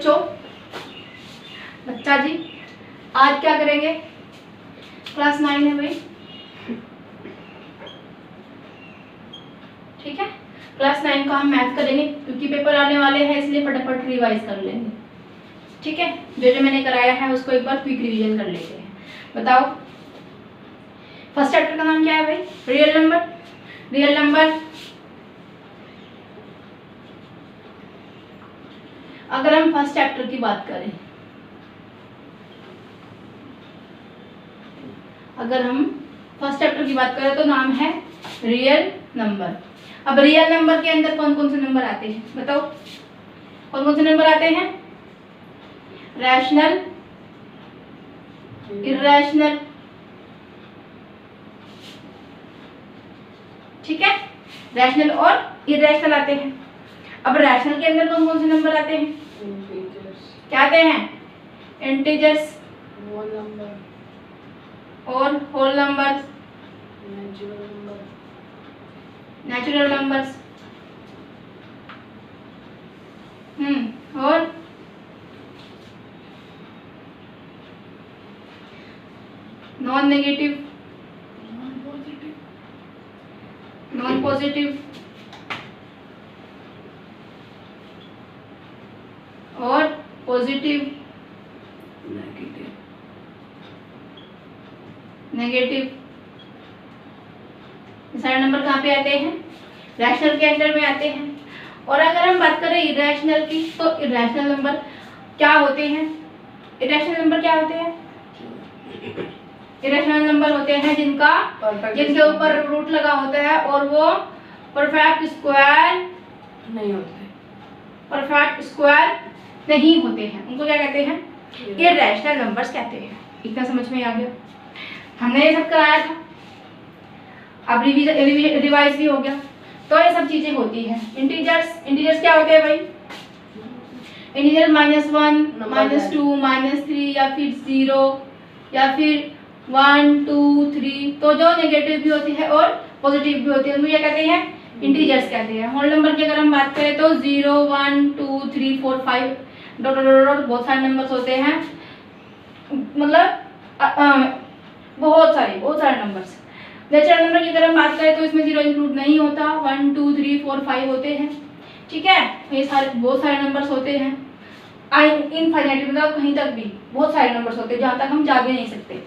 बच्चों, बच्चा जी आज क्या करेंगे? क्लास 9 है भाई, ठीक है। क्लास 9 का हम मैथ करेंगे क्योंकि पेपर आने वाले हैं, इसलिए फटाफट रिवाइज कर लेंगे, ठीक है। जो जो मैंने कराया है उसको एक बार क्विक रिवीजन कर लेते हैं। बताओ फर्स्ट चैप्टर का नाम क्या है भाई? Real number. रियल नंबर अगर हम फर्स्ट चैप्टर की बात करें, अगर हम फर्स्ट चैप्टर की बात करें तो नाम है रियल नंबर। अब रियल नंबर के अंदर कौन कौन से नंबर आते हैं बताओ? कौन कौन से नंबर आते हैं? रैशनल, इर्रेशनल, ठीक है। रैशनल और इर्रेशनल आते हैं। अब रैशनल के अंदर कौन कौन से नंबर आते हैं? क्या आते हैं? इंटीजर्स, होल नंबर और होल नंबर्स, नेचुरल नंबर्स, और नॉन नेगेटिव, नॉन पॉजिटिव और पॉजिटिव, नेगेटिव। सारे नंबर कहाँ पे आते हैं? रैशनल के अंडर में आते हैं। और अगर हम बात करें इरेशनल की, तो इरेशनल नंबर क्या होते हैं? इरेशनल नंबर क्या होते हैं? इरेशनल नंबर होते हैं जिनके ऊपर रूट लगा होता है और वो परफेक्ट स्क्वायर नहीं होते, परफेक्ट स्क्वायर नहीं होते हैं। उनको क्या कहते हैं? इरेशनल नंबर्स कहते हैं। इतना समझ में आ गया? हमने ये सब कराया था, अब रिवाइज भी हो गया। तो ये सब चीजें होती हैं। इंटीजर्स, इंटीजर्स क्या होते हैं भाई? इंटीजर -1, -2, -3 या फिर 0 या फिर 1, 2, 3। तो जो नेगेटिव भी होती है और पॉजिटिव भी होती है उनको क्या कहते हैं? इंटीजर्स कहते हैं। होल नंबर की अगर हम बात करें तो 0, 1, 2, 3, 4, 5 डॉट डॉट डॉट बहुत सारे नंबर्स होते हैं, मतलब बहुत सारे नंबर्स। नेचुरल नंबर की अगर हम बात करें तो इसमें 0 इंक्लूड नहीं होता, 1, 2, 3, 4, 5 होते हैं, ठीक है। ये सारे बहुत सारे नंबर्स होते हैं। इनफाइनाइट मतलब कहीं तक भी बहुत सारे नंबर्स होते हैं जहाँ तक हम जा भी नहीं सकते।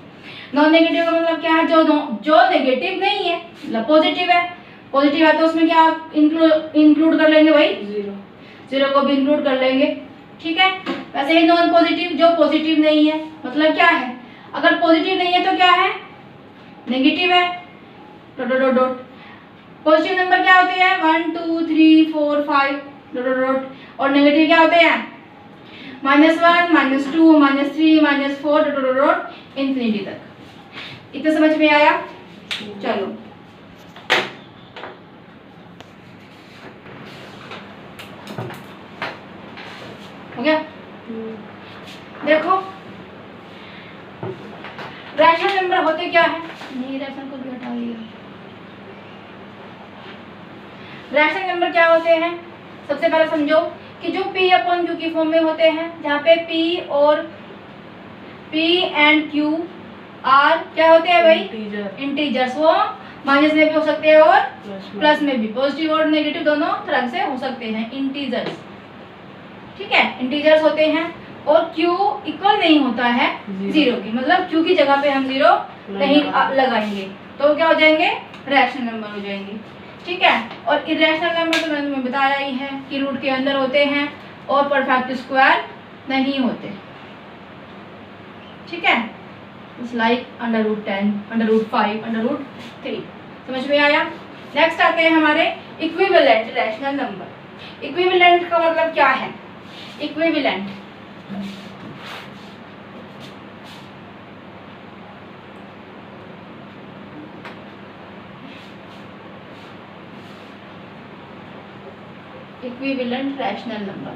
नॉन नेगेटिव का मतलब क्या है? जो नेगेटिव नहीं है, मतलब पॉजिटिव है। पॉजिटिव है तो उसमें क्या इंक्लूड कर लेंगे भाई? 0 को भी इंक्लूड कर लेंगे, ठीक है। वैसे ही नॉन पॉजिटिव जो पॉजिटिव नहीं है, मतलब क्या है? अगर पॉजिटिव नहीं है तो क्या है? नेगेटिव है। Dot dot dot. Positive number क्या होते हैं? 1, 2, 3, 4, 5 डॉट डॉट डॉट। और नेगेटिव क्या होते हैं? -1, -2, -3, -4 डॉट डॉट डॉट इंफिनिटी तक। इतना समझ में आया? चलो हो गया। देखो रैशनल नंबर होते क्या है? नहीं, रैशनल को भी हटा दिया। रैशनल नंबर क्या होते हैं? सबसे पहले समझो कि जो P/Q की फॉर्म में होते हैं, जहाँ पे P एंड Q आर क्या होते हैं भाई? इंटीजर्स। वो माइनस में भी हो सकते हैं और प्लस में भी, पॉजिटिव और नेगेटिव दोनों तरह से हो सकते हैं। इंटीजर्स, ठीक है, इंटीजर्स होते हैं। और Q इक्वल नहीं होता है 0 की, मतलब Q की जगह पे हम 0 नहीं लगाएंगे तो क्या हो जाएंगे? रैशनल नंबर हो जाएंगे, ठीक है। और इरेशनल नंबर तो मैंने तुम्हें बताया ही है कि रूट के अंदर होते हैं और परफेक्ट स्क्वायर नहीं होते, ठीक है। लाइक √10, √5, √3। समझ में आया? नेक्स्ट आते हैं हमारे इक्विवेलेंट रैशनल नंबर। इक्विवेलेंट का मतलब क्या है? इक्विवेलेंट इक्विवेलेंट रैशनल नंबर,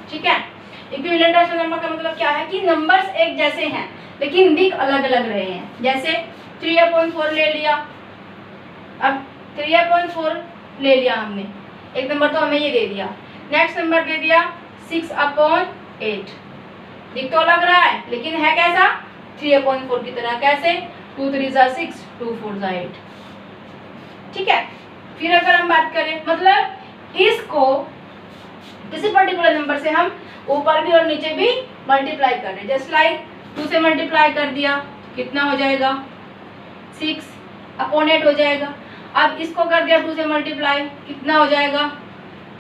ठीक है। इक्विवेलेंट रैशनल नंबर का मतलब क्या है कि नंबर्स एक जैसे हैं लेकिन दिख अलग अलग रहे हैं। जैसे 3/4 ले लिया, अब 3/4 ले लिया हमने, एक नंबर तो हमें ये दे दिया। नेक्स्ट नंबर दे दिया 6/8। दिख तो लग रहा है लेकिन है कैसा, 3/4 की तरह। कैसे, 2 3 ज़ा 6, 2 4 ज़ा 8। ठीक है, फिर अगर हम बात करें, मतलब इसको किसी पर्टिकुलर नंबर से हम ऊपर भी और नीचे भी मल्टीप्लाई कर रहे हैं। जस्ट लाइक 2 से मल्टीप्लाई कर दिया, कितना हो जाएगा, 6/8 हो जाएगा। अब इसको कर दिया 2 से मल्टीप्लाई, कितना हो जाएगा,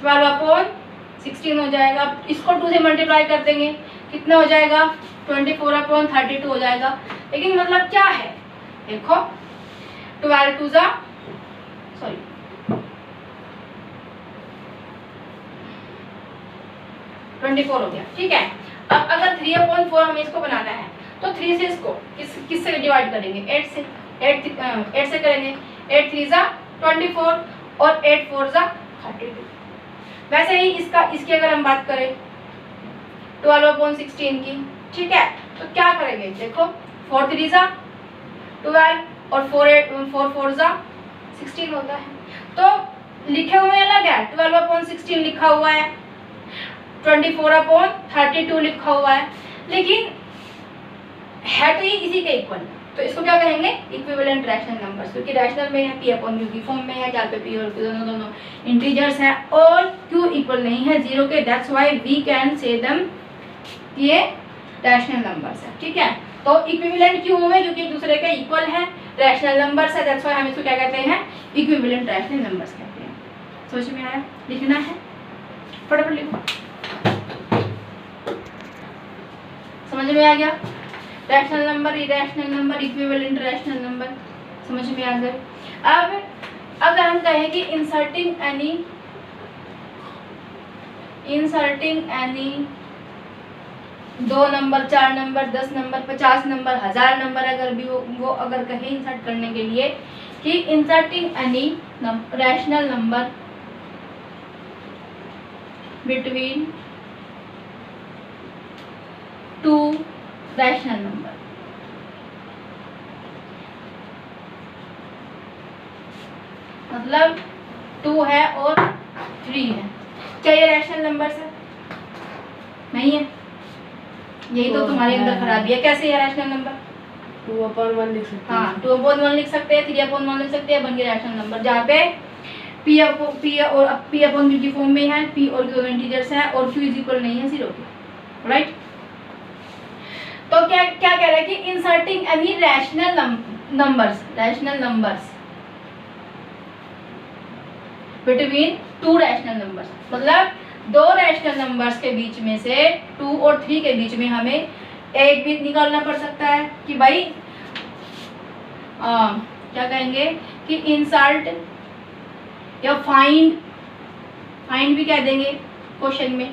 12/16 हो जाएगा। अब इसको 2 से मल्टीप्लाई कर देंगे, कितना हो जाएगा, 24/32 हो जाएगा। लेकिन मतलब क्या है, देखो 12 2 ज़ा 24 हो गया। ठीक है, अब अगर 3/4 हमें इसको बनाना है तो 3 से इसको किससे डिवाइड करेंगे, 8 से। 8 से करेंगे, 8 3 ज़ा 24 और 8 4 ज़ा 32। वैसे ही इसकी अगर हम बात करें 12/16 की, ठीक है, तो क्या करेंगे, देखो 4 3 ज़ा 12 और 4 4 ज़ा 16 होता है। तो लिखे हुए अलग है, 12/16 लिखा हुआ है, 24/32 लिखा हुआ है, लेकिन है तो ये इसी के इक्वल। तो इसको क्या कहेंगे, इक्विवेलेंट रैशनल नंबर्स, क्योंकि रैशनल में है P/Q की फॉर्म में है, जहाँ पे P और Q दोनों इंटीजर्स हैं और Q इक्वल नहीं है 0 के। That's why we can say them ये रैशनल नंबर्स है। ठीक है, तो इक्विवेलेंट क्यों हुए, क्योंकि एक दूसरे के इक्वल है, रैशनल नंबर्स है। दैट्स व्हाई हम इसको क्या कहते हैं, इक्विवेलेंट रैशनल नंबर्स कहते हैं। समझ में आया, लिखना है, फटाफट लिखो। समझ में आ गया, rational number, irrational number, equivalent rational number समझ में आ गए। अब अगर हम कहें कि inserting any 2 number, 4 number, 10 number, 50 number, 1000 number, अगर भी वो अगर कहे इंसर्ट करने के लिए कि inserting any rational number between 2 rational number, मतलब 2 है और 3 है, क्या ये रैशनल नंबर है, नहीं है, यही तो तुम्हारे अंदर खराबी है। कैसे ये रैशनल नंबर, 2/1 लिख सकते हैं। हाँ 2/1 लिख सकते हैं, 3/1 लिख सकते हैं, बन गया रैशनल नंबर, जहाँ पे P और P/Q की फॉर्म में है, P और Q दोनों इंटीजर्स हैं और Q इज इक्वल नहीं है 0 के, राइट। तो क्या क्या कह रहे हैं कि inserting any rational numbers between 2 rational numbers, मतलब 2 रैशनल नंबर्स के बीच में से 2 और 3 के बीच में हमें एक भी निकालना पड़ सकता है कि भाई क्या कहेंगे कि इंसर्ट या फाइंड भी कह देंगे क्वेश्चन में,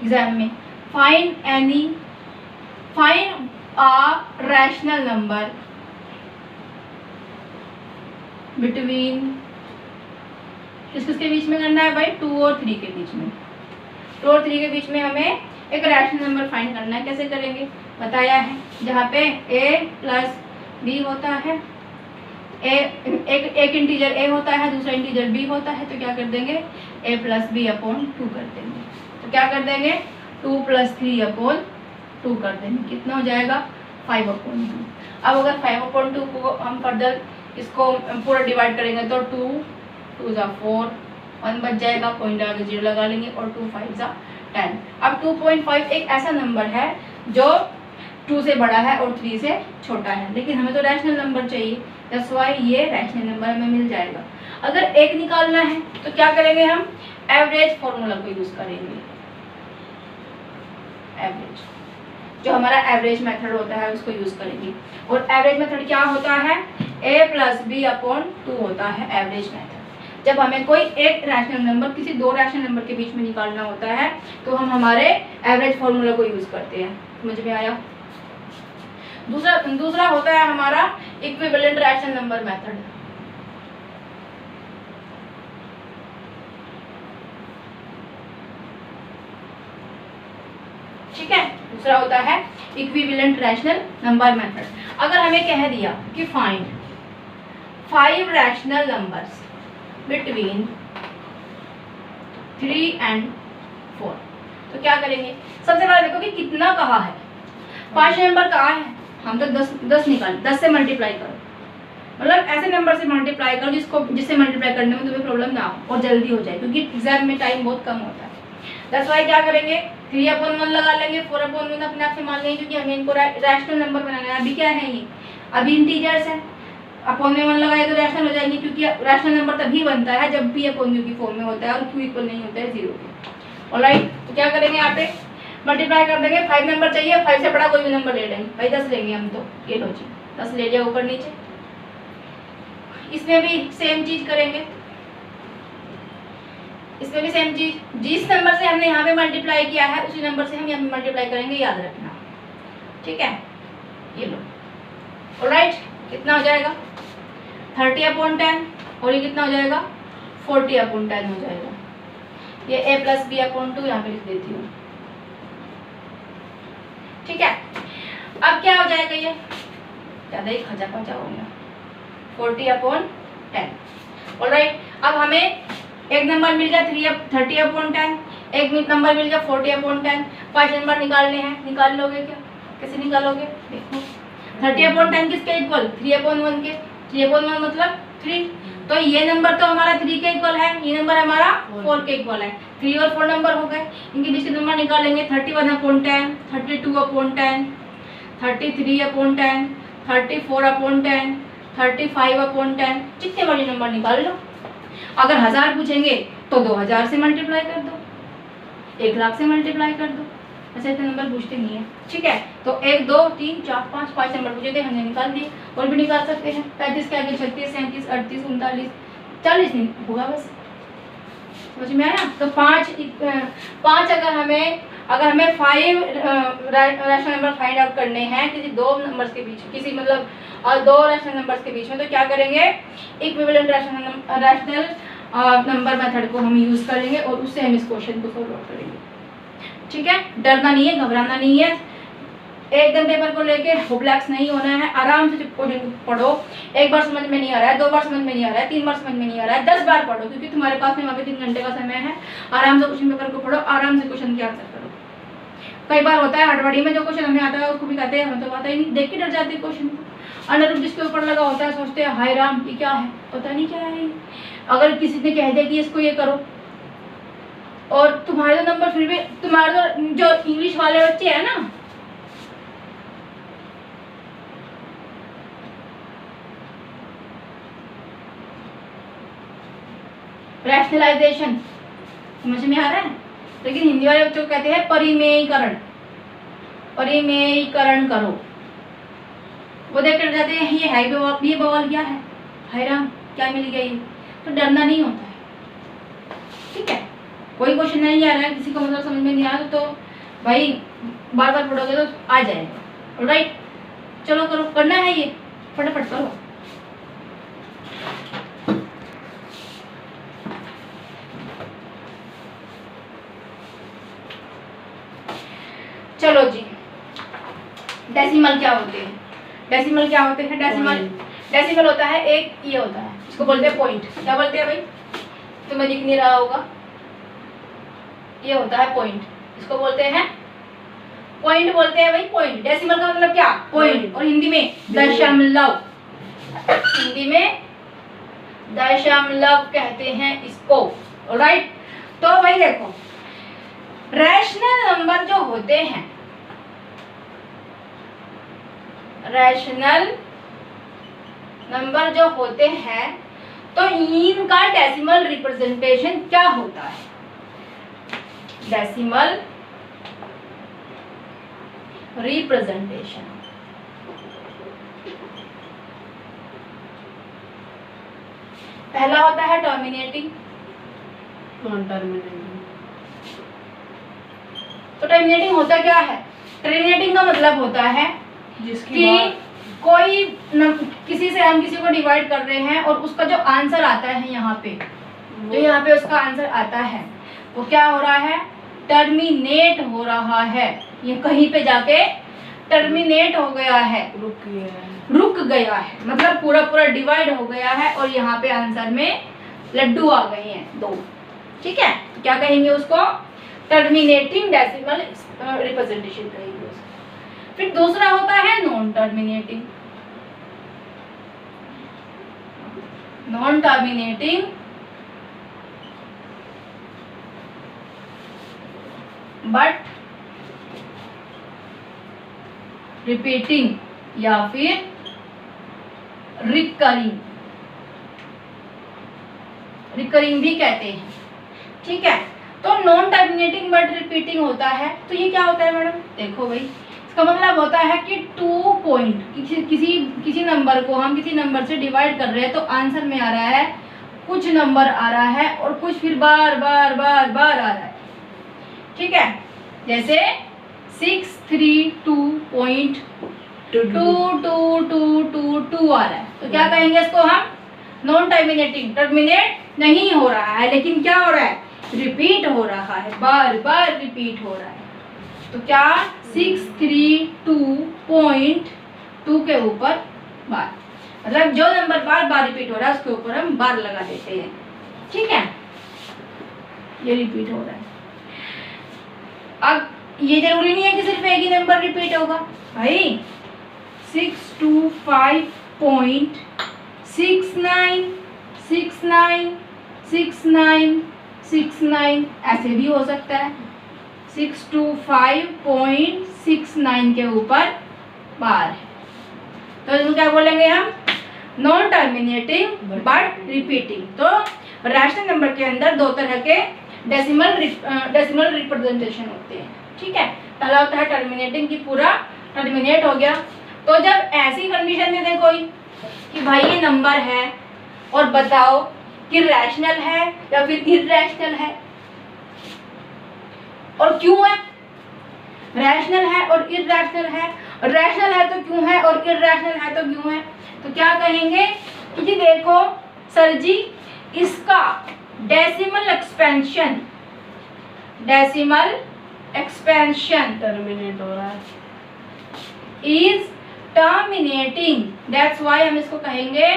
एग्जाम में, find a rational number between, किसके बीच में करना है भाई, 2 और 3 के बीच में। 2 और 3 के बीच में हमें एक रैशनल नंबर फाइंड करना है। कैसे करेंगे, बताया है, जहाँ पे a प्लस b होता है, एक इंटीजर a होता है, दूसरा इंटीजर b होता है, तो क्या कर देंगे, a प्लस b/2 कर देंगे। तो क्या कर देंगे, 2 + 3/2 कर देंगे, कितना हो जाएगा, 5/2। अब अगर 5/2 को हम फर्दर इसको पूरा डिवाइड करेंगे तो 2 2 ज़ा 4, 1 बच जाएगा, पॉइंट आगे 0 लगा लेंगे और 2 5 ज़ा 10। अब 2.5 एक ऐसा नंबर है जो 2 से बड़ा है और 3 से छोटा है, लेकिन हमें तो रैशनल नंबर चाहिए, दैट्स व्हाई ये रैशनल नंबर हमें मिल जाएगा। अगर एक निकालना है तो क्या करेंगे, हम एवरेज फॉर्मूला को यूज करेंगे। एवरेज, जो हमारा एवरेज मेथड होता है उसको यूज करेंगे। और एवरेज मेथड क्या होता है, a + b/2 होता है एवरेज मेथड। जब हमें कोई एक रैशनल नंबर किसी 2 रैशनल नंबर के बीच में निकालना होता है तो हम हमारे एवरेज फॉर्मूला को यूज करते हैं। समझ में आया। दूसरा होता है हमारा इक्विवेलेंट रैशनल नंबर मेथड। ठीक है, दूसरा होता है इक्विवेलेंट रैशनल नंबर मेथड। अगर हमें कह दिया कि 5 रैशनल नंबर्स बिटवीन 3 and 4। तो क्या करेंगे, सबसे पहले देखो कि कितना कहा है, 5 नंबर कहा है, हम तो 10 निकाल, 10 से मल्टीप्लाई करो, मतलब ऐसे नंबर से मल्टीप्लाई करो जिससे मल्टीप्लाई करने में तुम्हें प्रॉब्लम ना हो और जल्दी हो जाए, क्योंकि एग्जाम में टाइम बहुत कम होता है। दैट्स व्हाई क्या करेंगे, 3/1 लगा लेंगे, 4/1 अपने आप से मान लेंगे, क्योंकि हमें इनको रैशनल नंबर बनाना है। अभी क्या है ये, अभी इंटीजर्स है, अपॉन में 1 लगाए तो रैशनल हो जाएंगे, क्योंकि रैशनल नंबर तभी बनता है जब भी अपॉन की फॉर्म में होता है और क्यू इक्वल नहीं होता है 0 के। ऑलराइट, तो क्या करेंगे, यहाँ पे मल्टीप्लाई कर देंगे, 5 नंबर चाहिए, 5 से बड़ा कोई भी नंबर ले लेंगे, भाई 10 लेंगे हम, तो ये लो जी 10 ले लिया ऊपर नीचे। इसमें भी सेम चीज करेंगे, इसमें भी सेम चीज, जिस नंबर से हमने यहाँ पे मल्टीप्लाई किया है उसी नंबर से हम यहाँ पे मल्टीप्लाई करेंगे, याद रखना, ठीक है। ये लो, ऑलराइट, कितना हो जाएगा 30/10, और ये कितना हो जाएगा 40/10 हो जाएगा। ये a + b/2 यहाँ पे लिख देती हूँ, ठीक है। अब क्या हो जाएगा, ये ज्यादा ही खचा खचा हो गया, 40/10। ऑलराइट, अब हमें एक नंबर मिल गया 30/10, एक नंबर मिल गया 40/10, 5 नंबर निकालने हैं, निकाल लोगे क्या, कैसे निकालोगे, देखो 30/10 किसके इक्वल, 3/1 के, 3/1 मतलब 3, तो ये नंबर तो हमारा 3 के इक्वल है, ये नंबर हमारा 4 के इक्वल है, 3 और 4 नंबर हो गए, इनके बीच के नंबर निकालेंगे, 31/10, 32/10, 33/10, 34/10, 35/10, जितने बड़े नंबर निकाल लो। अगर 1000 पूछेंगे तो 2000 से मल्टीप्लाई कर दो, 1 लाख से मल्टीप्लाई कर दो, ऐसे इतने नंबर पूछते नहीं है, ठीक है। तो 1 2 3 4 5 नंबर पूछे थे, हमने निकाल दिए, और भी निकाल सकते हैं, 35 के आगे 36 37 38 39 40 नहीं होगा, बस समझ में आया। तो 5 अगर हमें 5 रैशनल नंबर फाइंड आउट करने हैं किसी 2 नंबर्स के बीच, किसी मतलब 2 रैशनल नंबर्स के बीच में, तो क्या करेंगे, इक्विवेलेंट रैशनल नंबर मेथड को हम यूज करेंगे और उससे हम इस क्वेश्चन को सॉल्व करेंगे, ठीक है। डरना नहीं है, घबराना नहीं है, एकदम पेपर को लेके होपलेस नहीं होना है, आराम से क्वेश्चन पढ़ो, एक बार समझ में नहीं आ रहा है, 2 बार समझ में नहीं आ रहा है, 3 बार समझ में नहीं आ रहा है, 10 बार पढ़ो, क्योंकि तुम्हारे पास में वहाँ पे 3 घंटे का समय है, आराम से क्वेश्चन पेपर को पढ़ो, आराम से क्वेश्चन की आंसर करो। कई बार होता है हड़बड़ी में जो क्वेश्चन हमें आता है उसको भी कहते हैं हमें तो आता ही नहीं, देख के डर जाते क्वेश्चन को, अंडर जिसके ऊपर लगा होता है सोचते हैं हाय राम ये क्या है, पता नहीं क्या है, अगर किसी ने कह दिया कि इसको ये करो, और तुम्हारे तो नंबर फिर भी, तुम्हारे तो जो इंग्लिश वाले बच्चे हैं ना, रैशनलाइजेशन समझ में आ रहा है, लेकिन हिंदी वाले बच्चों को कहते हैं परिमेयीकरण, परिमेयीकरण करो, वो देख कर जाते हैं ये है ये बवाल क्या है, हाय राम क्या मिल गया ये, तो डरना नहीं होता है, ठीक है। कोई क्वेश्चन नहीं आ रहा है, किसी को मतलब समझ में नहीं आ रहा तो भाई बार बार पढ़ोगे तो आ जाएगा, ऑलराइट। चलो करो, करना है ये, फटाफट करो। चलो जी, डेसिमल क्या होते हैं, डेसिमल क्या होते हैं, डेसिमल होता है एक, ये होता है, इसको बोलते हैं पॉइंट, क्या बोलते हैं भाई, तुम्हें दिख नहीं रहा होगा, ये होता है पॉइंट, इसको बोलते हैं पॉइंट, बोलते हैं भाई पॉइंट। डेसिमल का मतलब क्या, पॉइंट, और हिंदी में दशमलव, हिंदी में दशमलव कहते हैं इसको, ऑलराइट। तो भाई देखो, रैशनल नंबर जो होते हैं, रैशनल नंबर जो होते हैं, तो इनका डेसिमल रिप्रेजेंटेशन क्या होता है, डेसिमल रिप्रेजेंटेशन, पहला होता है टर्मिनेटिंग, तो टर्मिनेटिंग होता क्या है, टर्मिनेटिंग का मतलब होता है कि कोई किसी से हम किसी को डिवाइड कर रहे हैं और उसका जो आंसर आता है यहाँ पे, जो यहाँ पे उसका आंसर आता है वो क्या हो रहा है, टर्मिनेट हो रहा है, ये कहीं पे जाके टर्मिनेट हो गया है, रुक गया है, मतलब पूरा पूरा डिवाइड हो गया है और यहाँ पे आंसर में लड्डू आ गए हैं 2। ठीक है, तो क्या कहेंगे उसको? टर्मिनेटिंग डेसिमल रिप्रेजेंटेशन कहेंगे उसको। फिर दूसरा होता है non terminating. Non terminating but repeating या फिर रिकरिंग भी कहते हैं। ठीक है, तो नॉन टर्मिनेटिंग बट रिपीटिंग होता है। तो ये क्या होता है मैडम? देखो भाई, इसका मतलब होता है कि 2 पॉइंट किसी नंबर को हम किसी नंबर से डिवाइड कर रहे हैं तो आंसर में आ रहा है कुछ नंबर आ रहा है और कुछ फिर बार बार बार बार आ रहा है। ठीक है, जैसे 632.2222 आ रहा है, तो क्या कहेंगे इसको हम? Non terminating. टर्मिनेट नहीं हो रहा है लेकिन क्या हो रहा है? रिपीट हो रहा है, बार बार रिपीट हो रहा है। तो क्या? 632.2 के ऊपर बार, मतलब जो नंबर बार बार रिपीट हो रहा है उसके ऊपर हम बार लगा देते हैं। ठीक है, ये रिपीट हो रहा है। अब ये जरूरी नहीं है कि सिर्फ एक ही नंबर रिपीट होगा भाई। 625.69696969 ऐसे भी हो सकता है। 625.69 के ऊपर बार है, तो इसको क्या बोलेंगे हम? Non terminating but repeating. तो रैशनल नंबर के अंदर 2 तरह के डेसिमल रिप्रेजेंटेशन होते हैं। ठीक है, पहला होता है टर्मिनेटिंग की पूरा टर्मिनेट हो गया। तो जब ऐसी कंडीशन में देखो कि भाई ये नंबर है और बताओ कि रैशनल है या फिर इरैशनल है और क्यों है? रैशनल है और इरैशनल है, रैशनल है तो क्यों है और इरैशनल है तो क्यों है? तो क्या कहेंगे कि जी देखो सर जी, इसका डेसिमल एक्सपेंशन टर्मिनेट हो रहा है, इज टर्मिनेटिंग, दैट्स वाई हम इसको कहेंगे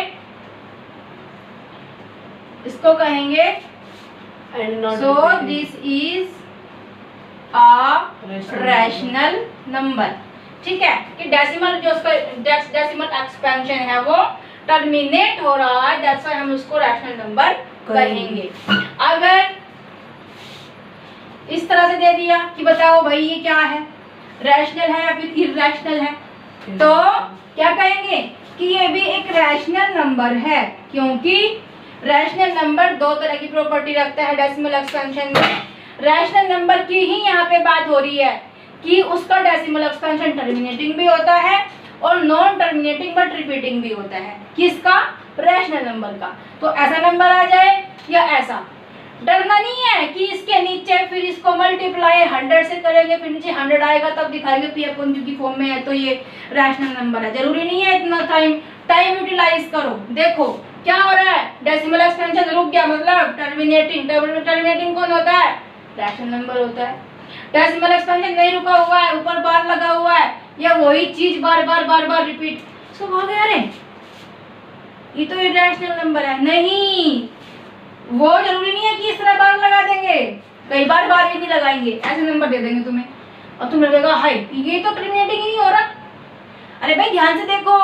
so this is a rational number. ठीक है, कि डेसिमल जो उसका डेसिमल एक्सपेंशन है वो टर्मिनेट हो रहा है, दैट्स वाई हम उसको रैशनल नंबर कहेंगे। अगर इस तरह से दे दिया कि बताओ भाई ये क्या है, रैशनल है या फिर इरैशनल है, तो क्या कहेंगे कि ये भी एक रैशनल नंबर है, क्योंकि रैशनल नंबर 2 तरह की प्रॉपर्टी रखता है डेसिमल एक्सपेंशन में। रैशनल नंबर की ही यहाँ पे बात हो रही है कि उसका डेसिमल एक्सपेंशन टर्मिनेटिंग भी होता है और नॉन टर्मिनेटिंग बट रिपीटिंग भी होता है। किसका? रैशनल नंबर का। तो ऐसा नंबर आ जाए या ऐसा, डरना नहीं है कि इसके नीचे फिर इसको मल्टीप्लाई 100 से करेंगे, फिर नीचे 100 आएगा तब दिखाएंगे पी अपॉन क्यू की फॉर्म में है तो ये रैशनल नंबर है। जरूरी नहीं है इतना टाइम यूटिलाइज करो। देखो क्या हो रहा है, डेसिमल एक्सपेंशन रुक गया, मतलब टर्मिनेटिंग कौन होता है? रैशनल नंबर होता है। डेसिमल एक्सपेंशन नहीं रुका हुआ है, ऊपर बार लगा हुआ है, या वही चीज बार बार रिपीट, इसको कहा गया अरे ये तो इरैशनल नंबर है। नहीं, वो जरूरी नहीं है कि इस तरह बार लगा देंगे, कई बार भी नहीं लगाएंगे, ऐसे नंबर दे देंगे तुम्हें और तुम लगेगा हाय ये तो टर्मिनेटिंग ही नहीं हो रहा। अरे भाई ध्यान से देखो,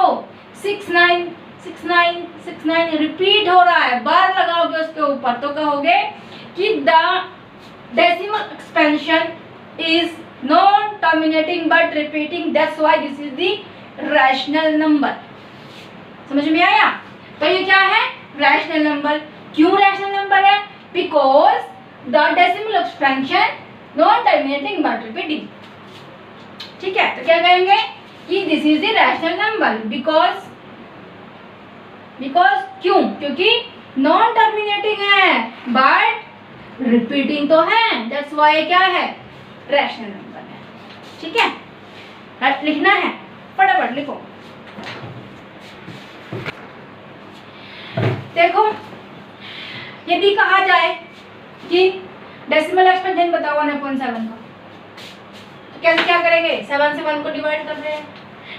696969 रिपीट हो रहा है, बार लगाओगे उसके ऊपर तो कहोगे कि the decimal expansion is non terminating but repeating, that's why this is the rational number. समझ में आया? तो ये क्या है? Rational number. क्यों रैशनल नंबर है? Because the decimal expansion non terminating but repeating. ठीक है, तो क्या कहेंगे कि this is the rational number because क्यों? क्योंकि नॉन टर्मिनेटिंग है बट रिपीटिंग तो है, दैट्स व्हाई क्या है? रैशनल नंबर है। ठीक है, लिखना है, फटाफट लिखो। देखो यदि कहा जाए कि डेसिमल एक्सपेंशन बताओ 1/7 का, कैसे क्या करेंगे, 7 से 1 को डिवाइड कर रहे हैं,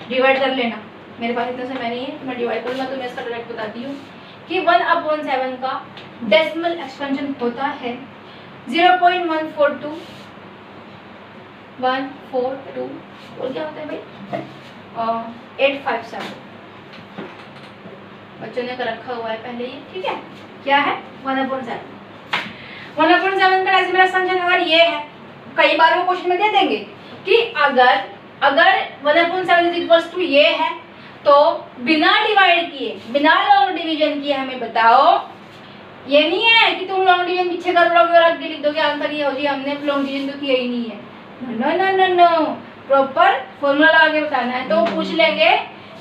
डिवाइड कर लेना। मेरे पास इतना समय नहीं है तो मैं डिवाइड करूँगा, तो मैं इसका डायरेक्ट बताती हूँ कि 1/7 का डेसिमल एक्सपेंशन होता है 0.142 142 और क्या होता है भाई 857। बच्चों ने कर रखा हुआ है पहले ये, ठीक है। क्या है 1/7 का डेसिमल एक्सपेंशन अगर ये है, कई बार वो क्वेश्चन में दे देंगे कि अगर 1/7 ये है तो बिना डिवाइड किए, बिना लॉन्ग डिवीजन किए हमें बताओ। ये नहीं है कि तुम लॉन्ग डिवीजन पीछे कर लोगे और आगे लिख दोगे आंसर ये हो जी, हमने लॉन्ग डिवीजन तो किया ही नहीं है। No no no no, proper formula लगा के बताना है। तो पूछ लेंगे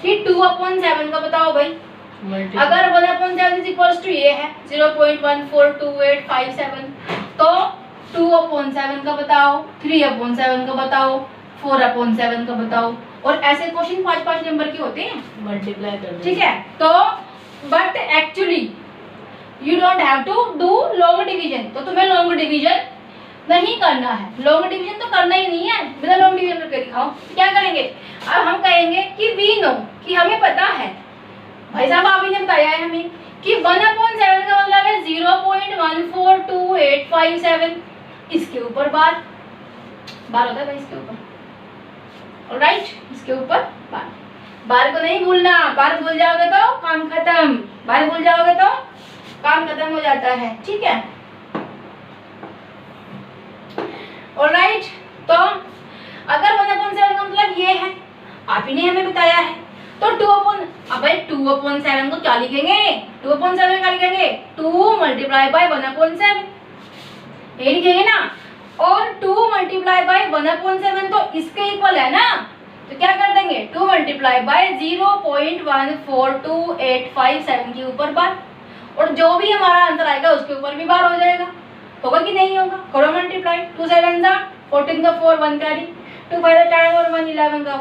कि 2/7 का बताओ भाई। अगर 1/7 ये है 0.142857 तो 2/7 का बताओ, 3/7 का बताओ, 4/7 का बताओ। और ऐसे क्वेश्चन 5-5 नंबर के होते हैं, मल्टीप्लाई कर, ठीक है। तो but actually you don't have to do long division, तो तुम्हें लॉन्ग डिवीजन नहीं करना है, लॉन्ग डिवीजन तो करना ही नहीं है, बिना लॉन्ग डिवीजन करके दिखाओ। क्या करेंगे, अब हम कहेंगे कि वी नो, कि हमें पता है, भाई साहब आप ही ने बताया है हमें कि 1/7 का मतलब है 0.142857। इसके ऊपर बार होता है भाई, इसके ऊपर, ऑलराइट, इसके ऊपर बार को नहीं भूलना, बार भूल जाओगे तो काम खत्म, बार भूल जाओगे तो काम खत्म हो जाता है, ठीक है। ऑलराइट, तो अगर 1/7 का मतलब ये है, आप ही ने हमें बताया है, तो 2/7 को क्या लिखेंगे, 2/7 में क्या लिखेंगे, 2 × 1/7 ये लिखेंगे ना। और 2 × 1/7 तो इसके इक्वल है ना, तो क्या कर देंगे 2 × 0.14285 के ऊपर बार, और जो भी हमारा आंसर आएगा उसके ऊपर भी बार हो जाएगा। होगा कि नहीं होगा, करो मल्टीप्लाई। 2 7 14 का 4 1 कैरी, 2 5 10 और 1 11 का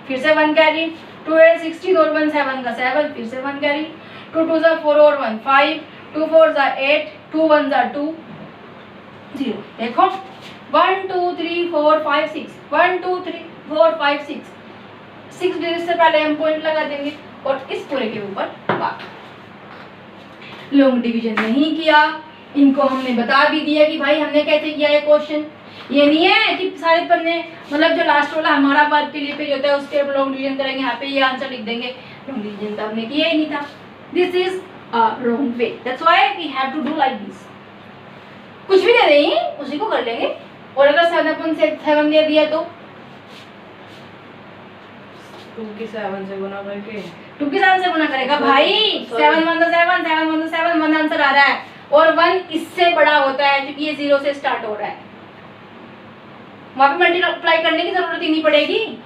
फिर से 1 कैरी, 2 8 16 और 1 7 का 7 फिर से 1 कैरी, 2 2 4 और 1 5, 2 4 8, 2 1 2 0। देखो 1 2 3 4 5 6 1 2 3 4 5 6 डिजिट से पहले हम पॉइंट लगा देंगे और इस पूरे के ऊपर बार। लॉन्ग डिवीजन नहीं किया, इनको हमने बता भी दिया कि भाई हमने कैसे किया है क्वेश्चन। ये नहीं है कि सारे पन्ने मतलब जो लास्ट वाला हमारा वर्क के लिए पेज होता है उसके लॉन्ग डिवीजन करेंगे, यहाँ पे ये आंसर लिख देंगे। लॉन्ग डिवीजन तो हमने किया ही नहीं था। This is a wrong way, that's why we have to do like this. कुछ भी दे देंगे उसी को कर लेंगे, और अगर 7/7 दे दिया तो 2 की 7 से गुना करके 2 की 7 से गुना करेगा भाई। 7 1 7 7 1 7 1 आंसर आ रहा है, और 1 इससे बड़ा होता है क्योंकि ये 0 से स्टार्ट हो रहा है। वहां पे मल्टीप्लाई करने की जरूरत ही नहीं पड़ेगी।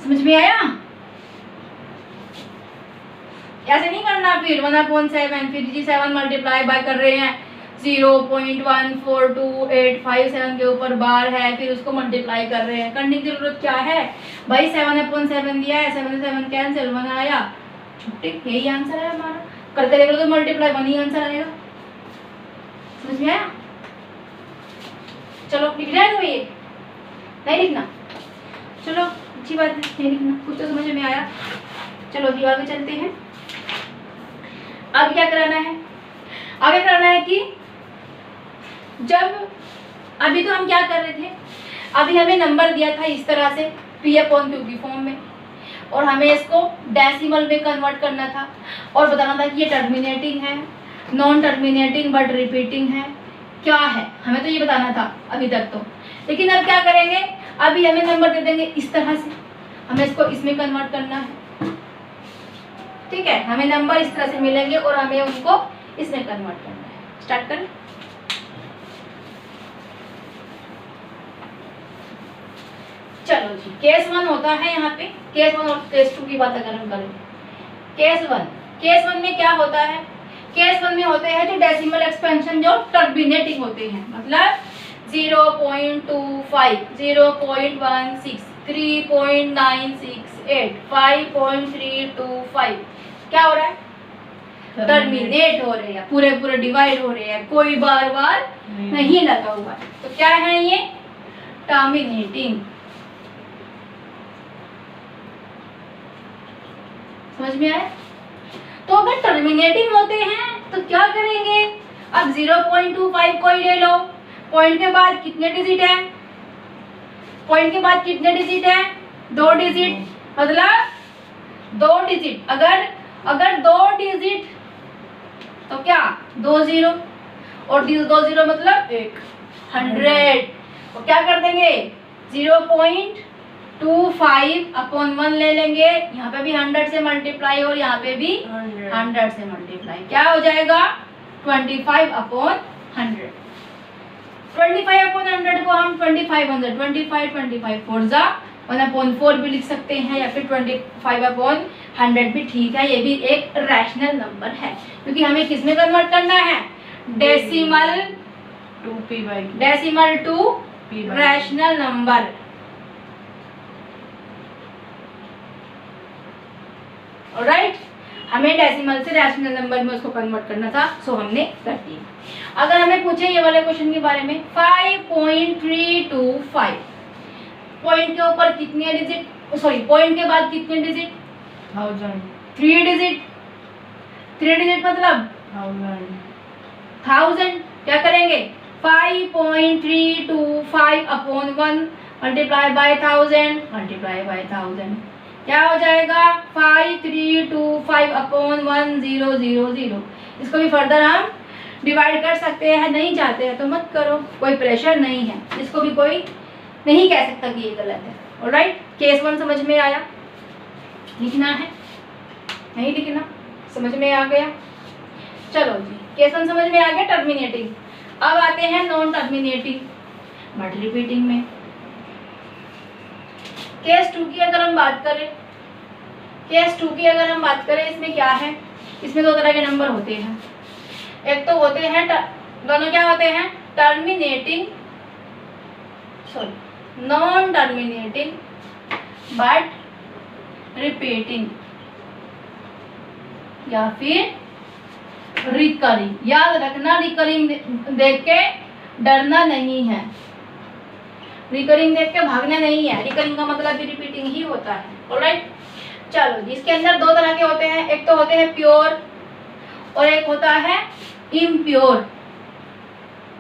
समझ में आया? ऐसे नहीं करना फिर 1/7 फिर जी 7 मल्टीप्लाई बाय कर रहे हैं 0.142857 के ऊपर बार है, फिर उसको मल्टीप्लाई कर रहे हैं। करने की जरूरत क्या है भाई, 7/7 दिया है, 7 7 कैंसिल, 1 आया, छुट्टी, यही आंसर है हमारा। करके देख लो तो मल्टीप्लाई 1 ही आंसर आएगा। समझ में आया? चलो लिख रहे हो, ये नहीं लिखना, चलो अच्छी बात है नहीं लिखना, कुछ तो समझ में आया। चलो जी आगे चलते हैं। अब क्या कराना है, आगे कराना है कि जब अभी तो हम क्या कर रहे थे, अभी हमें नंबर दिया था इस तरह से P/Q की फॉर्म में, और हमें इसको डेसिमल में कन्वर्ट करना था और बताना था कि ये टर्मिनेटिंग है, नॉन टर्मिनेटिंग बट रिपीटिंग है, क्या है हमें तो ये बताना था अभी तक तो। लेकिन अब क्या करेंगे, अभी हमें नंबर दे देंगे इस तरह से, हमें इसको इसमें कन्वर्ट करना है, ठीक है। हमें नंबर इस तरह से मिलेंगे और हमें उनको इसमें कन्वर्ट करना है। स्टार्ट करें। चलो जी, केस 1 होता है यहाँ पे, केस 1 और केस 2 की बात अगर हम करें। केस 1 में क्या होता है, केस 1 में होते हैं जो डेसिमल एक्सपेंशन जो टर्मिनेटिंग होते हैं, मतलब 0.25 0.16 3.968 5.325 क्या हो रहा है, टर्मिनेट हो रहे हैं, पूरे पूरे डिवाइड हो रहे हैं, कोई बार बार नहीं लगा हुआ है। तो क्या है ये टर्मिनेटिंग। समझ में आया? तो अगर टर्मिनेटिंग होते हैं तो क्या करेंगे? अब 0.25 कोई ले लो, पॉइंट के बाद कितने डिजिट है? पॉइंट के बाद कितने डिजिट है? 2 डिजिट, मतलब 2 डिजिट। अगर 2 डिजिट तो क्या 2 0, और 2 0 मतलब 100। तो क्या कर देंगे? 0.25 अपॉन 1 ले लेंगे, यहाँ पे भी 100 से मल्टीप्लाई और यहाँ पे भी 100 से मल्टीप्लाई। क्या हो जाएगा? 25 अपॉन 100। 25 अपॉन 100 को हम 25 25 4 जा 1/4 भी लिख सकते हैं, या फिर 25 अपॉन 100 भी ठीक है। ये भी एक रैशनल नंबर है, क्योंकि हमें किस में कन्वर्ट करना है? Decimal to rational number. Alright, हमें डेसिमल से रैशनल नंबर में उसको कन्वर्ट करना था, सो हमने कर दिया। अगर हमें पूछे ये वाले क्वेश्चन के बारे में, 5.325 पॉइंट के ऊपर कितने डिजिट, सॉरी पॉइंट के बाद कितने डिजिट? 3 डिजिट। 3 डिजिट मतलब 1000। क्या करेंगे? 5.325 upon 1 multiply by 1000 multiply by 1000। क्या हो जाएगा? 5325 अपॉन 1000। इसको भी फर्दर हम डिवाइड कर सकते हैं, नहीं चाहते हैं तो मत करो, कोई प्रेशर नहीं है, इसको भी कोई नहीं कह सकता कि ये गलत है। ऑलराइट, केस 1 समझ में आया? लिखना है? नहीं लिखना? समझ में आ गया? चलो जी, केस 1 समझ में आ गया, टर्मिनेटिंग। अब आते हैं नॉन टर्मिनेटिंग बट रिपीटिंग में। केस 2 की अगर हम बात करें, इसमें क्या है? इसमें 2 तरह के नंबर होते हैं। एक तो होते हैं दोनों क्या होते हैं? Terminating, sorry non terminating but repeating, या फिर रिकरिंग। याद रखना, रिकरिंग देख के डरना नहीं है, रिकरिंग देख के भागना नहीं है। रिकरिंग का मतलब भी रिपीटिंग ही होता है। ऑलराइट, चलो जी, इसके अंदर 2 तरह के होते हैं। एक तो होते हैं प्योर और एक होता है इम्प्योर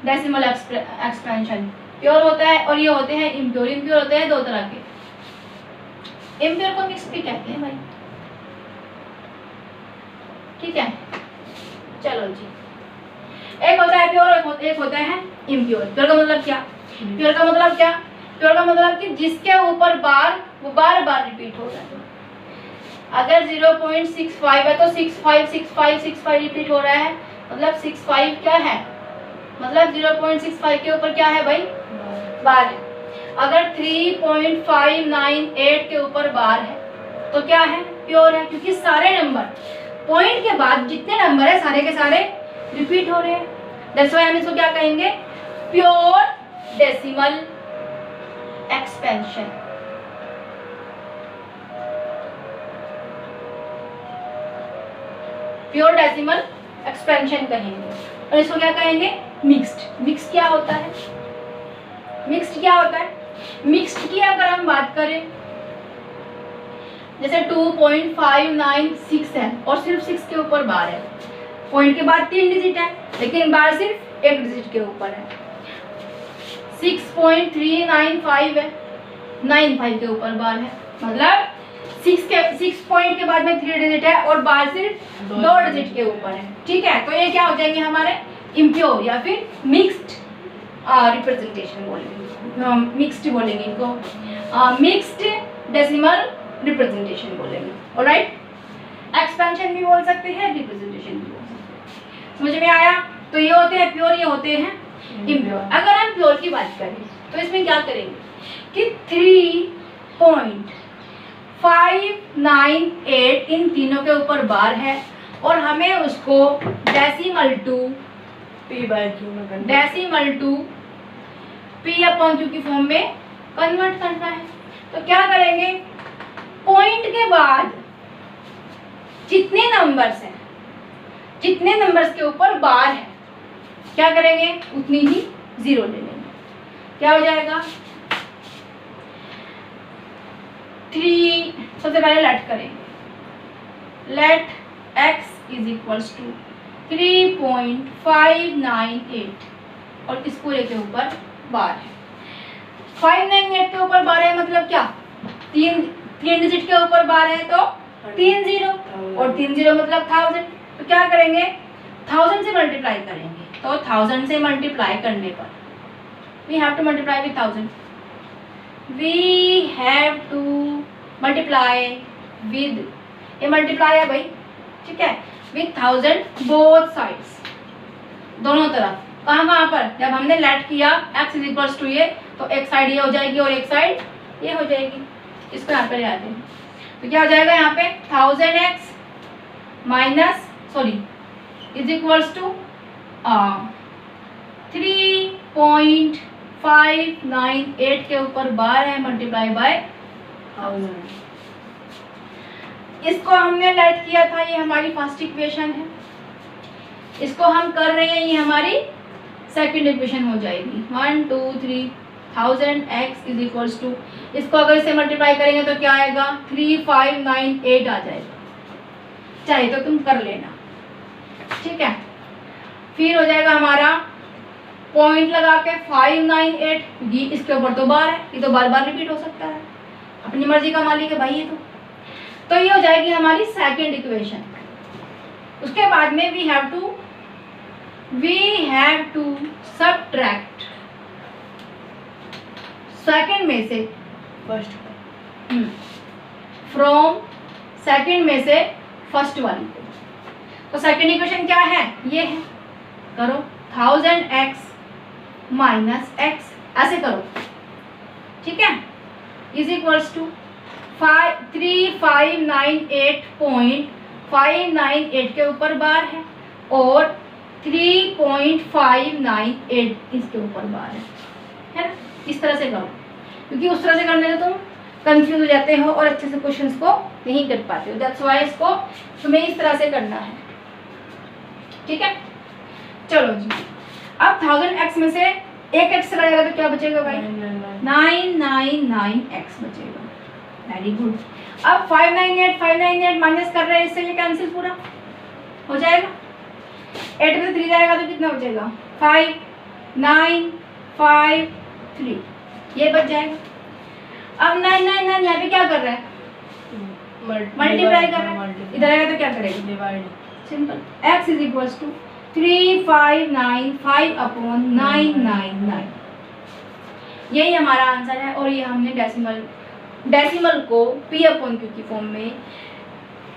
डेसिमल एक्सपेंशन। प्योर होता है और ये होते हैं इम्प्योर। इम्प्योर होते हैं 2 तरह के। इम्प्योर को मिक्स भी कहते हैं भाई, ठीक है। चलो जी, एक होता है प्योर और एक होता है इम्प्योर। प्योर का मतलब क्या? प्योर का मतलब क्या? प्योर का मतलब कि जिसके ऊपर बार वो बार बार रिपीट हो रहा है। अगर 0.65 है तो 656565 रिपीट हो रहा है, मतलब 65 क्या है? मतलब 0.65 के ऊपर क्या है भाई? बार है। अगर 3.598 के ऊपर बार है तो क्या है? प्योर है, क्योंकि सारे नंबर पॉइंट के बाद जितने नंबर है सारे के सारे रिपीट हो रहे हैं। दैट्स व्हाई हम इसको क्या कहेंगे? Pure decimal expansion. Pure decimal expansion कहेंगे। और इसको क्या कहेंगे? मिक्स्ड। मिक्स क्या होता है? मिक्स्ड क्या होता है? मिक्स्ड की अगर हम बात करें, जैसे 2.596 है और सिर्फ 6 के ऊपर बार है, पॉइंट के बाद 3 डिजिट है लेकिन बार सिर्फ 1 डिजिट के ऊपर है। 6.395 है, 95 के ऊपर बार है, मतलब 6 पॉइंट के बाद में 3 डिजिट है और बार सिर्फ 2 डिजिट के ऊपर है। ठीक है, तो ये क्या हो जाएंगे हमारे? इम्प्योर या फिर मिक्स्ड रिप्रेजेंटेशन बोलेंगे, मिक्स्ड बोलेंगे इनको, मिक्स्ड डेसिमल रिप्रेजेंटेशन बोलेंगे। ऑलराइट, एक्सपेंशन भी बोल सकते हैं, रिप्रेजेंटेशन भी बोल सकते हैं। समझ में आया? तो ये होते हैं प्योर, ये होते हैं इम्प्योर। अगर हम प्योर की बात करें तो इसमें क्या करेंगे कि 3.598 इन तीनों के ऊपर बार है और हमें उसको डेसिमल टू P/Q की फॉर्म में कन्वर्ट करना है। तो क्या करेंगे? पॉइंट के बाद जितने नंबर्स हैं, जितने नंबर्स के ऊपर बार है, क्या करेंगे? उतनी ही 0 ले लेंगे। क्या हो जाएगा? 3, सबसे पहले लेट करेंगे, let x is equals to 3.598 और इस पूरे के ऊपर बार है। 598 के ऊपर बार है मतलब क्या, तीन डिजिट के ऊपर बार है तो 3 0 और 3 0 मतलब 1000। तो क्या करेंगे, 1000 से मल्टीप्लाई करेंगे। तो 1000 से मल्टीप्लाई करने पर we have to multiply with 1000, we have to multiply with, ये मल्टीप्लाई है भाई, ठीक है, विथ 1000 बोथ साइड्स, दोनों तरफ। कहाँ पर, जब हमने लेट किया x इज इक्वल्स टू ये, तो एक साइड ये हो जाएगी और एक साइड ये हो जाएगी। इसको यहाँ पे ले आते हैं, तो क्या हो जाएगा यहाँ पे 1000x minus sorry is equals to 3.598 के ऊपर बार है मल्टीप्लाई बाय 1000। इसको हमने लेट किया था, ये हमारी फर्स्ट इक्वेशन है। इसको हम कर रहे हैं, ये हमारी सेकंड इक्वेशन हो जाएगी। 1 2 3 1000x इज इक्वल्स टू, इसको अगर इसे मल्टीप्लाई करेंगे तो क्या आएगा 3598 आ जाएगा, चाहे तो तुम कर लेना, ठीक है। फिर हो जाएगा हमारा पॉइंट लगा के 598, क्योंकि इसके ऊपर तो बार है, ये तो बार बार रिपीट हो सकता है, अपनी मर्जी का मालिक है भाई ये तो ये हो जाएगी हमारी सेकंड इक्वेशन। उसके बाद में we have to subtract second में से फर्स्ट फ्रॉम सेकंड में से फर्स्ट वाली को। तो सेकंड इक्वेशन क्या है, ये है, करो 1000x माइनस x, ऐसे करो, ठीक है, इज इक्वल्स टू 3598.598 के ऊपर बार है और 3.598 इसके ऊपर बार है ना। इस तरह से करो, क्योंकि उस तरह से करने से तुम कंफ्यूज हो जाते हो और अच्छे से क्वेश्चंस को नहीं कर पाते हो। दैट्स व्हाई इसको तुम्हें इस तरह से करना है, ठीक है। चलो जी, अब 1000x में से एक x चला जाएगा तो क्या बचेगा भाई, 999x बचेगा। Very good. अब 598 माइनस कर रहे हैं, इससे ये कैंसिल पूरा हो जाएगा। 8 में से 3 जाएगा तो कितना बचेगा, 5 9 5 3, ये बच जाएगा। अब 999 यहाँ पे क्या कर रहा है, मल्टीप्लाई कर रहा है, इधर आएगा तो क्या करेगा, divide. Simple, x is equals to 3595/999, यही हमारा आंसर है। और ये हमने डेसिमल को p/q की फॉर्म में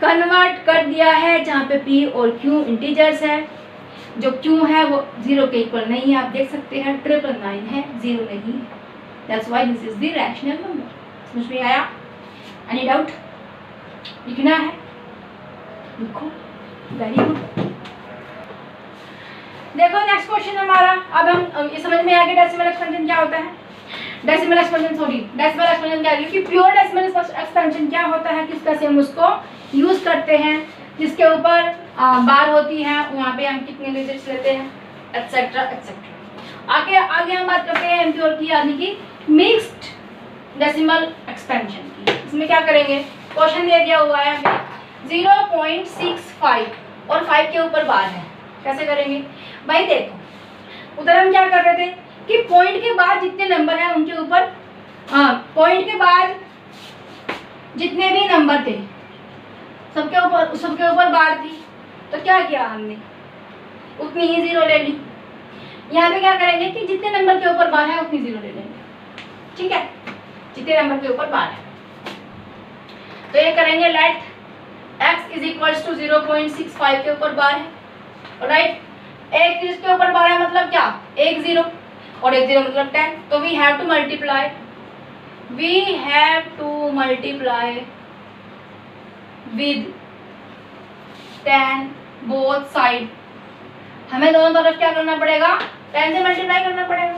कन्वर्ट कर दिया है, जहाँ पे p और q इंटीजर्स है। जो q है वो 0 के इक्वल नहीं है, आप देख सकते हैं 999 है, 0 नहीं है। That's why this is the rational number. समझ में आया? Any doubt? लिखना है, लिखो। Very good. देखो नेक्स्ट क्वेश्चन हमारा, अब हम ये समझ में आ गया डेसिमल एक्सपेंशन क्या होता है। डेसिमल एक्सपेंशन क्या है, क्योंकि प्योर डेसिमल एक्सपेंशन क्या होता है, किस तरह से हम उसको यूज करते हैं, जिसके ऊपर बार होती है वहाँ पे हम कितने डिजिट्स लेते हैं, एटसेट्रा एटसेट्रा। आगे हम बात करते हैं इम्प्योर की, यानी कि मिक्स्ड डेसिमल एक्सपेंशन की। इसमें क्या करेंगे, क्वेश्चन दे दिया हुआ है हमें 0.65 और 5 के ऊपर बार है, कैसे करेंगे भाई। देखो उधर हम क्या कर रहे थे कि पॉइंट के बाद जितने नंबर हैं उनके ऊपर, पॉइंट के बाद जितने भी नंबर थे सबके ऊपर बार थी, तो क्या किया हमने, उतनी ही 0 ले ली। यहाँ पे क्या करेंगे कि जितने नंबर के ऊपर बार है उतनी 0 ले लेंगे, ठीक है, जितने नंबर के ऊपर बार है। तो ये करेंगे let x is equals to 0.65 के ऊपर बार है, राइट। एक इसके ऊपर बार है मतलब क्या, 1 0 और 1 0 मतलब 10। तो we have to multiply with 10 both side. हमें दोनों तरफ क्या करना पड़ेगा, 10 से मल्टीप्लाई करना पड़ेगा।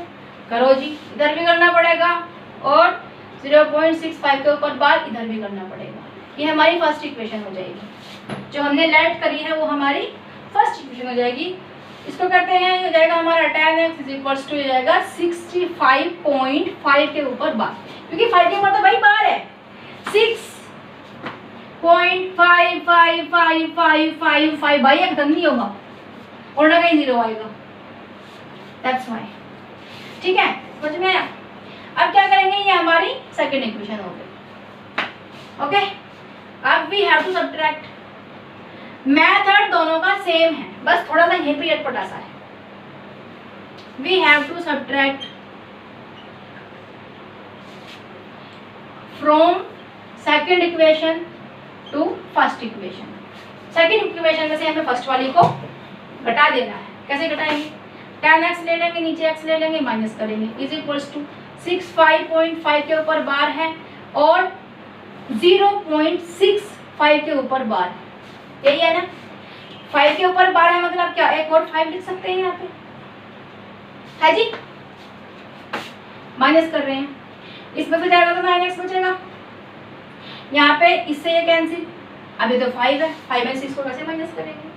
करो जी, इधर भी करना पड़ेगा और 0.65 के ऊपर बार इधर भी करना पड़ेगा। ये हमारी फर्स्ट इक्वेशन हो जाएगी, जो हमने लेट करी है वो हमारी फर्स्ट इक्वेशन हो जाएगी। इसको करते हैं, ये हो जाएगा हमारा 10x इज इक्वल्स टू हो जाएगा 65.5 के ऊपर बार, क्योंकि 5 के ऊपर तो भाई बार है, 6.555555 भाई ये खत्म नहीं होगा और ना कहीं जीरो आएगा, दैट्स व्हाई। ठीक है, समझ में आया? अब क्या करेंगे, ये हमारी सेकंड इक्वेशन हो गई। ओके, अब we have to subtract. Method दोनों का सेम है, बस थोड़ा सा यहीं पे अटपटा सा है। We have to subtract from second equation to first equation. Second equation में से हमें फर्स्ट वाली को घटा देना है। कैसे घटाएंगे, tan x ले लेंगे, नीचे x ले लेंगे, माइनस करेंगे, इज इक्वल्स टू 65.5 के ऊपर बार है और 0.65 के ऊपर बार है, यही है ना। 5 के ऊपर बार है मतलब क्या, एक और 5 लिख सकते हैं यहाँ पे, है जी। माइनस कर रहे हैं, इसमें से जाएगा तो 9x बचेगा, यहाँ पे इससे ये कैंसिल। अभी तो 5 है, 5 में 6 को कैसे माइनस करेंगे,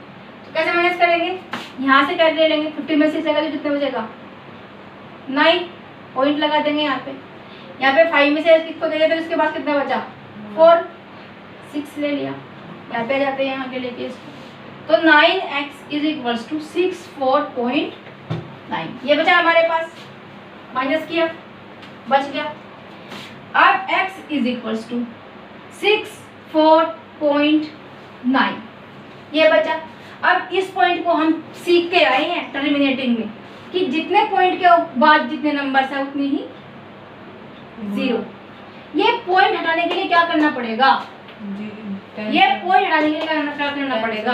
तो कैसे माइनस करेंगे, यहाँ से कैसे ले लेंगे, 50 में 6 आएगा तो कितने बचेगा 9, पॉइंट लगा देंगे यहाँ पे। यहाँ पे 5 में से 6 को दे देते तो इसके बाद कितना बचा 4, 6 ले लिया, यहाँ पे आ जाते हैं यहाँ के लेके इसको, तो 9x इज इक्वल्स टू 64.9 ये बचा हमारे पास, माइनस किया बच गया। अब x इज इक्वल्स टू 64.9 ये बचा। अब इस पॉइंट को हम सीख के आए हैं टर्मिनेटिंग में कि जितने पॉइंट के बाद जितने नंबर्स है उतनी ही जीरो। ये पॉइंट हटाने के लिए क्या करना पड़ेगा, ये पॉइंट हटाने के लिए क्या करना पड़ेगा,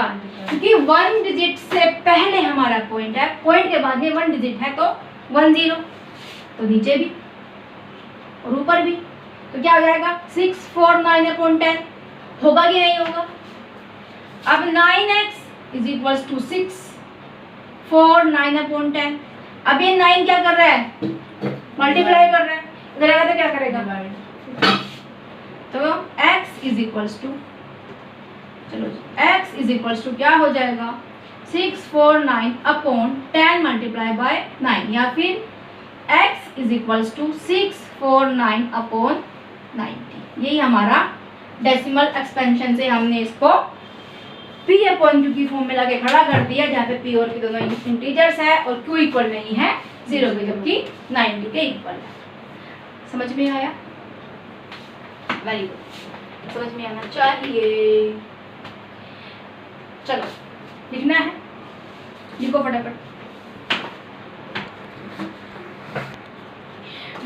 क्योंकि 1 डिजिट से पहले हमारा पॉइंट है, पॉइंट के बाद में 1 डिजिट है तो 1 0, तो नीचे भी और ऊपर भी, तो क्या हो जाएगा 649/10 होगा कि नहीं होगा। अब 9x इज इक्वल्स टू 649/10। अब ये 9 क्या कर रहा है, मल्टीप्लाई कर रहा है, इधर आएगा तो क्या करेगा, तो x इज इक्वल्स टू, चलो x इज इक्वल्स टू क्या हो जाएगा 649/10 मल्टीप्लाई बाय 9, या फिर x इज इक्वल्स टू 649/90। यही हमारा डेसिमल एक्सपेंशन से हमने इसको p/q की फॉर्म में लाके खड़ा कर दिया, जहाँ पे p और q दोनों इंटीजर्स है और q इक्वल नहीं है 0 के, जबकि 90 के इक्वल है। समझ में आया, वेरी गुड, समझ में आना चाहिए। चलो लिखना है, लिखो फटाफट।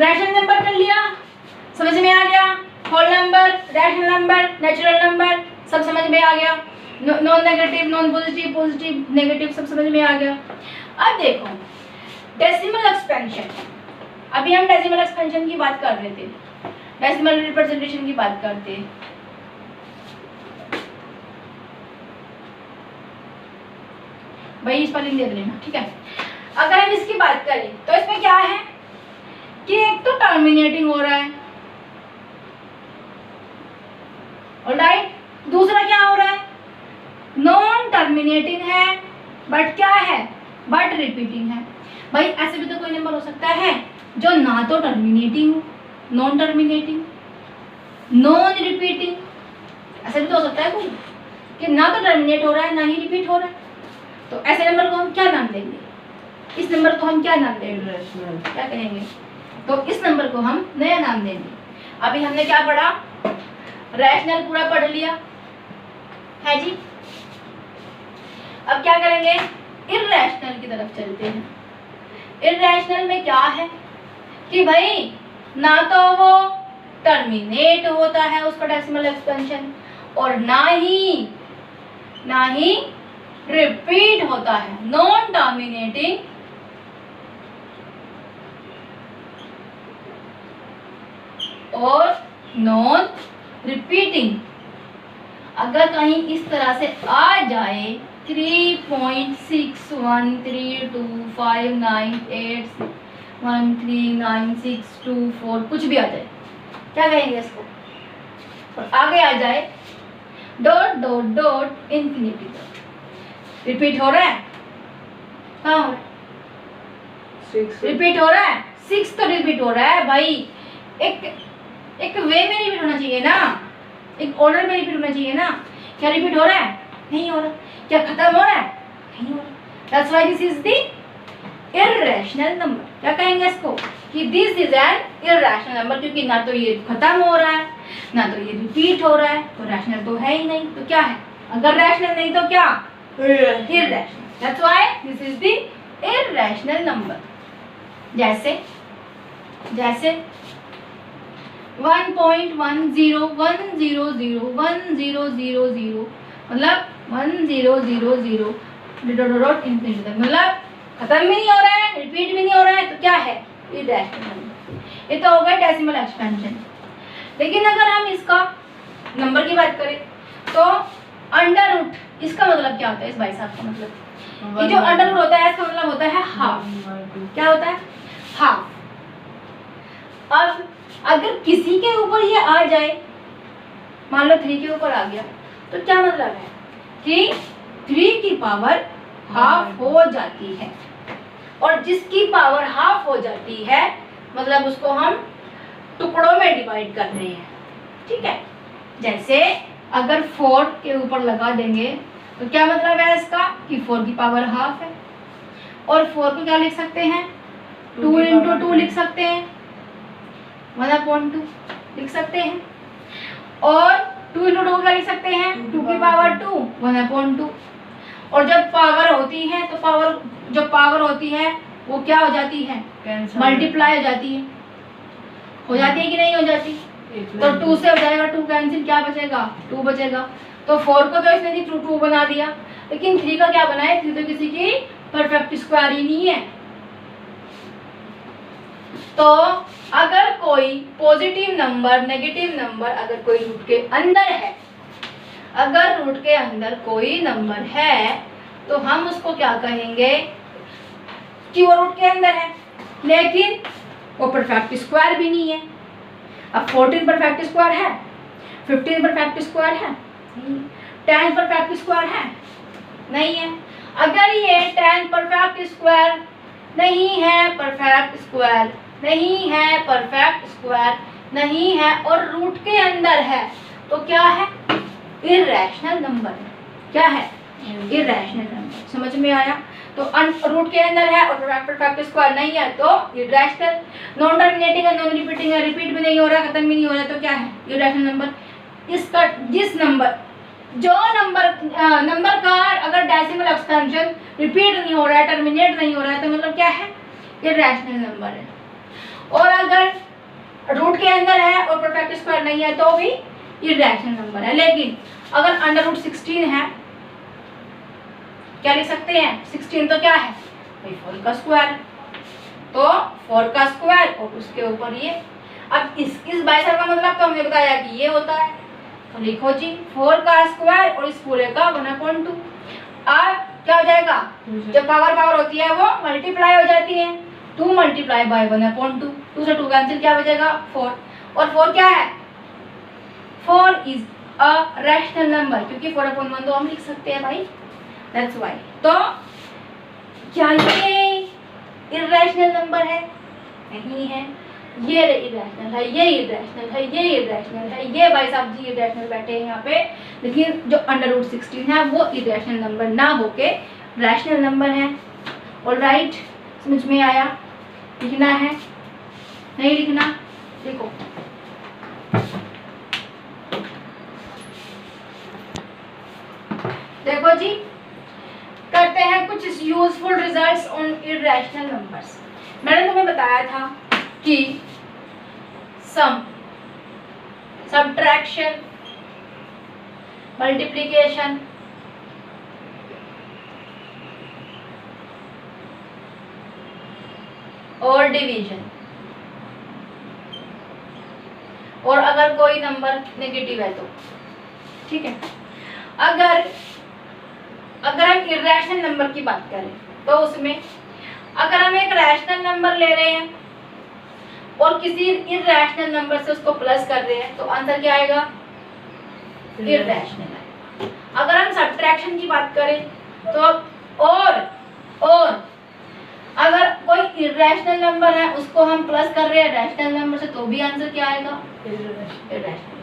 रैशनल नंबर कर लिया, समझ में आ गया, whole number, rational number, natural number सब समझ में आ गया, non negative, non positive, positive, negative सब समझ में आ गया। अब देखो डेसिमल एक्सपेंशन, अभी हम डेसिमल एक्सपेंशन की बात कर रहे थे, डेसिमल रिप्रेजेंटेशन की बात करते हैं। भाई इस पर लिख दे लेना, ठीक है। अगर हम इसकी बात करें तो इसमें क्या है कि एक तो टर्मिनेटिंग हो रहा है, ऑलराइट, दूसरा क्या हो रहा है नॉन टर्मिनेटिंग है, बट क्या है, बट रिपीटिंग है। भाई ऐसे भी तो कोई नंबर हो सकता है जो ना तो टर्मिनेटिंग हो, नॉन टर्मिनेटिंग, नॉन रिपीटिंग, ऐसा भी तो हो सकता है कोई कि ना तो टर्मिनेट हो रहा है ना ही रिपीट हो रहा है। तो ऐसे नंबर को हम क्या नाम देंगे, इस नंबर को हम क्या नाम देंगे, क्या कहेंगे, तो इस नंबर को हम नया नाम देंगे। अभी हमने क्या पढ़ा, रैशनल पूरा पढ़ लिया है जी। अब क्या करेंगे, इर्रेशनल की तरफ चलते हैं। इर्रेशनल में क्या है कि भाई ना तो वो टर्मिनेट होता है उसका डेसिमल एक्सपेंशन और ना ही रिपीट होता है, नॉन टर्मिनेटिंग और नॉन रिपीटिंग। अगर कहीं इस तरह से आ जाए 3.613259813962 कुछ भी आ जाए, क्या कहेंगे इसको, और आगे आ जाए डॉट डॉट डॉट इंफिनिटी तक। रिपीट हो रहा है, हाँ हो रहा है, रिपीट हो रहा है, 6 तो रिपीट हो रहा है भाई। एक एक वे में रिपीट होना चाहिए ना, एक ऑर्डर में रिपीट होना चाहिए ना। क्या रिपीट हो रहा है? नहीं हो रहा। क्या खत्म हो रहा है? नहीं हो रहा। That's why this is the irrational number. क्या कहेंगे इसको कि this is an irrational number, क्योंकि ना तो ये खत्म हो रहा है ना तो ये रिपीट हो रहा है, तो रैशनल तो है ही नहीं। तो क्या है? अगर रैशनल नहीं तो क्या? Irrational. That's why this is the irrational number. जैसे 1.10100100 मतलब 1000 डॉट इंफिनिटी तक, मतलब खत्म भी नहीं हो रहा है, रिपीट भी नहीं हो रहा है, तो क्या है? Irrational number. ये तो हो गया डेसिमल एक्सपेंशन। लेकिन अगर हम इसका नंबर की बात करें तो अंडर रूट, इसका मतलब क्या होता है? इस भाई साहब का मतलब, ये जो अंडर रूट होता है इसका मतलब होता है हाफ। क्या होता है? हाफ। अब अगर किसी के ऊपर ये आ जाए, मान लो 3 के ऊपर आ गया, तो क्या मतलब है कि 3 की पावर हाफ हो जाती है, और जिसकी पावर हाफ हो जाती है मतलब उसको हम टुकड़ों में डिवाइड कर रहे हैं। ठीक है, जैसे अगर 4 के ऊपर लगा देंगे तो क्या मतलब है इसका कि 4 की पावर हाफ है, और 4 को क्या लिख सकते हैं? 2 इंटू 2 लिख सकते हैं, 1/2 लिख सकते हैं, और 2 इंटू 2 क्या लिख सकते हैं? 2 की पावर 2, 1/2। और जब पावर होती है तो पावर होती है वो क्या हो जाती है? मल्टीप्लाई हो जाती है। हो जाती है कि नहीं हो जाती? तो 2 से हो जाएगा 2 कैंसिल, क्या बचेगा? 2 बचेगा। तो 4 को तो इसने 2 बना दिया, लेकिन 3 का क्या बना है? 3 तो किसी की परफेक्ट स्क्वायर ही नहीं है। तो अगर कोई पॉजिटिव नंबर, नेगेटिव नंबर अगर कोई रूट के अंदर है, अगर रूट के अंदर कोई नंबर है तो हम उसको क्या कहेंगे कि वो रूट के अंदर है, लेकिन वो परफेक्ट स्क्वायर भी नहीं है। अब 14 परफेक्ट स्क्वायर है, 15 परफेक्ट स्क्वायर है, 10 परफेक्ट स्क्वायर है, नहीं है। अगर ये 10 परफेक्ट स्क्वायर नहीं है, परफेक्ट स्क्वायर नहीं है, परफेक्ट स्क्वायर नहीं है और रूट के अंदर है, तो क्या है? इर्रेशनल नंबर है। क्या है? Irrational number. समझ में आया? तो रूट के अंदर है और परफेक्ट स्क्वायर नहीं है तो इर्रेशनल। नॉन टर्मिनेटिंग है, नॉन रिपीटिंग है, रिपीट भी नहीं हो रहा, खत्म भी नहीं हो रहा, तो क्या है? Irrational number. इसका जिस नंबर जो नंबर का अगर डेसिमल एक्सपेंशन रिपीट नहीं हो रहा है, टर्मिनेट नहीं हो रहा है, तो मतलब क्या है? इर्रेशनल नंबर है। और अगर रूट के अंदर है और परफेक्ट स्क्वायर नहीं है तो भी इर्रेशनल नंबर है। लेकिन अगर अंडर रूट 16 है, क्या लिख सकते हैं? 16 तो क्या है? 4 का स्क्वायर, तो 4 का स्क्वायर और उसके ऊपर ये। अब इस बाइसर का मतलब तो हमने बताया कि ये होता है, तो लिखो जी 4 का स्क्वायर और इस पूरे का 1/2। अब क्या हो जाएगा? जब पावर होती है वो मल्टीप्लाई हो जाती है, 2 मल्टीप्लाई बाय 1/2। 2 से 2 कैंसिल, क्या बचेगा? 4। और 4 क्या है? 4 इज अ रैशनल नंबर, क्योंकि 4/1 तो हम लिख सकते हैं भाई, दैट्स व्हाई। तो क्या ये इर्रेशनल नंबर है? नहीं है। ये इर्रेशनल है, ये इर्रेशनल है, ये इर्रेशनल है, ये भाई साहब जी इर्रेशनल बैठे हैं यहाँ पे। लेकिन जो अंडर रूट 16 है वो इर्रेशनल नंबर ना होके रैशनल नंबर है। ऑलराइट, समझ में आया? लिखना है? नहीं लिखना? देखो देखो जी, करते हैं कुछ useful results on irrational numbers. मैंने तुम्हें बताया था कि सम, सब्ट्रैक्शन, मल्टीप्लिकेशन, और डिवीजन, और अगर कोई नंबर नेगेटिव है तो ठीक है। अगर हम इर्रेशनल नंबर की बात करें तो उसमें अगर हम एक रैशनल नंबर ले रहे हैं और किसी इर्रेशनल नंबर से उसको प्लस कर रहे हैं तो आंसर क्या आएगा? इर्रेशनल आएगा। अगर हम सब्ट्रैक्शन की बात करें तो और अगर कोई इरेशनल नंबर है उसको हम प्लस कर रहे हैं रैशनल नंबर से तो भी आंसर क्या आएगा? इरेशनल।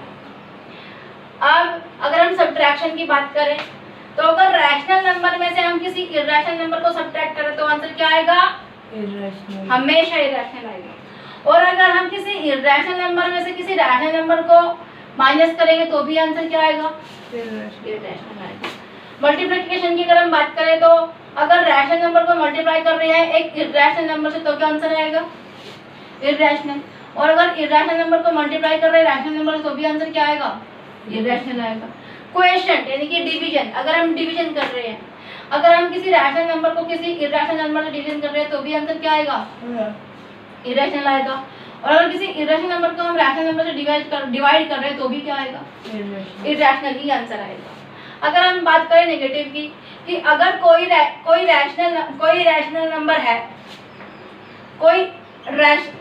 अब अगर हम सब्ट्रैक्शन की बात करें तो अगर रैशनल नंबर में से हम किसी इरेशनल नंबर को सब्ट्रैक्ट करें तो आंसर क्या आएगा? इरेशनल। हमेशा इरेशनल आएगा। और अगर हम किसी इरेशनल नंबर में से किसी रैशनल नंबर को माइनस करेंगे तो भी आंसर क्या आएगा? इरेशनल आएगा। मल्टीप्लिकेशन की अगर हम बात करें तो अगर रैशनल नंबर को मल्टीप्लाई कर रहे हैं एक इरेशनल नंबर से तो क्या आंसर आएगा? इरेशनल। और अगर इरेशनल नंबर को मल्टीप्लाई कर रहे हैं रैशनल नंबर से तो भी आंसर क्या आएगा? इरेशनल आएगा। क्वेश्चन यानी कि डिवीजन, अगर हम डिवीजन कर रहे हैं, अगर हम किसी रैशनल नंबर को किसी इरेशनल नंबर से डिवीजन कर रहे हैं तो भी आंसर क्या आएगा? इरेशनल आएगा। और अगर किसी इरेशनल नंबर को हम रैशनल नंबर से डिवाइड कर रहे हैं तो भी क्या आएगा? इरेशनल ही आंसर आएगा। अगर हम बात करें नेगेटिव की कि अगर कोई रैशनल नंबर है, कोई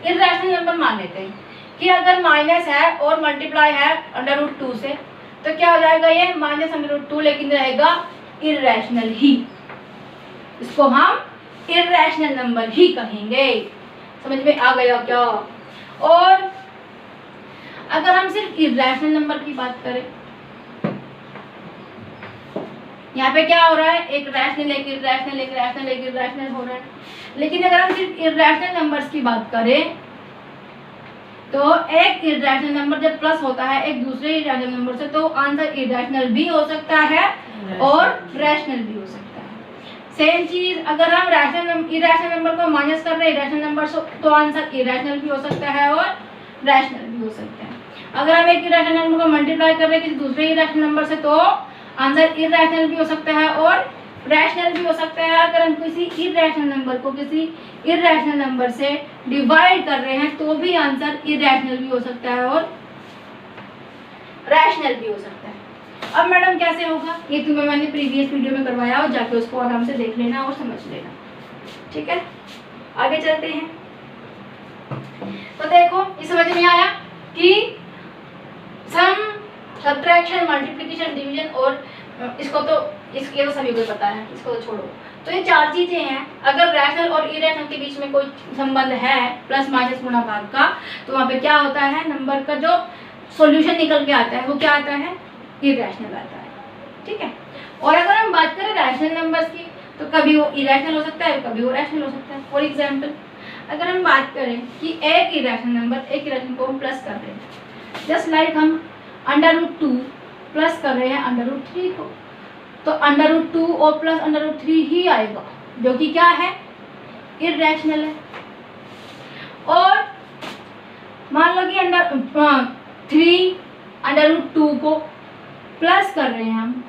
इरेशनल नंबर मान लेते हैं कि अगर माइनस है और मल्टीप्लाई है √2 से तो क्या हो जाएगा? ये -√2 लेकिन रहेगा इरेशनल ही। इसको हम इरेशनल नंबर ही कहेंगे। समझ में आ गया क्या? और अगर हम सिर्फ इरेशनल नंबर की बात करें, यहाँ पे क्या हो रहा है? एक रैशनल एक इरेशनल एक रैशनल एक इरेशनल हो रहा है। लेकिन अगर हम सिर्फ इरेशनल नंबर्स की बात करें तो एक इरेशनल नंबर जब प्लस होता है एक दूसरे इरेशनल नंबर से तो आंसर इरेशनल भी हो सकता है और रैशनल भी हो सकता है। सेम चीज अगर हम इरेशनल नंबर को माइनस कर रहे हैं इरेशनल नंबर से तो आंसर इरेशनल भी हो सकता है और रैशनल भी हो सकता है। अगर हम एक इरेशनल नंबर को मल्टीप्लाई कर रहे हैं किसी दूसरे इरेशनल नंबर से तो आंसर इरेशनल भी हो सकता है और रैशनल भी हो सकता है। अगर हम किसी इरेशनल नंबर को किसी इरेशनल नंबर से डिवाइड कर रहे हैं तो भी आंसर इरेशनल भी हो सकता है और रैशनल भी हो सकता है। अब मैडम कैसे होगा ये तुम्हें मैंने प्रीवियस वीडियो में करवाया और जाके उसको आराम से देख लेना और समझ लेना। ठीक है, आगे चलते हैं। तो देखो ये समझ में आया कि सम, सब्ट्रैक्शन, मल्टीप्लिकेशन, डिवीजन और इसको तो इसके तो सभी को पता है, इसको तो छोड़ो। तो ये चार चीजें हैं। अगर रैशनल और इरेशनल के बीच में कोई संबंध है प्लस माइनस गुणा भाग का तो वहाँ पे क्या होता है? नंबर का जो सॉल्यूशन निकल के आता है वो क्या आता है? इरेशनल आता है। ठीक है। और अगर हम बात करें रैशनल नंबर्स की तो कभी वो इरेशनल हो सकता है कभी वो रैशनल हो सकता है। फॉर एग्जाम्पल अगर हम बात करें कि एक इरेशनल नंबर एक इरेशनल को हम प्लस कर रहे हैं, जस्ट लाइक हम √2 प्लस कर रहे हैं √3 को, तो √2 और प्लस √3 ही आएगा जो कि क्या है? इरेशनल है। और मान लो कि 3 √2 को प्लस कर रहे हैं हम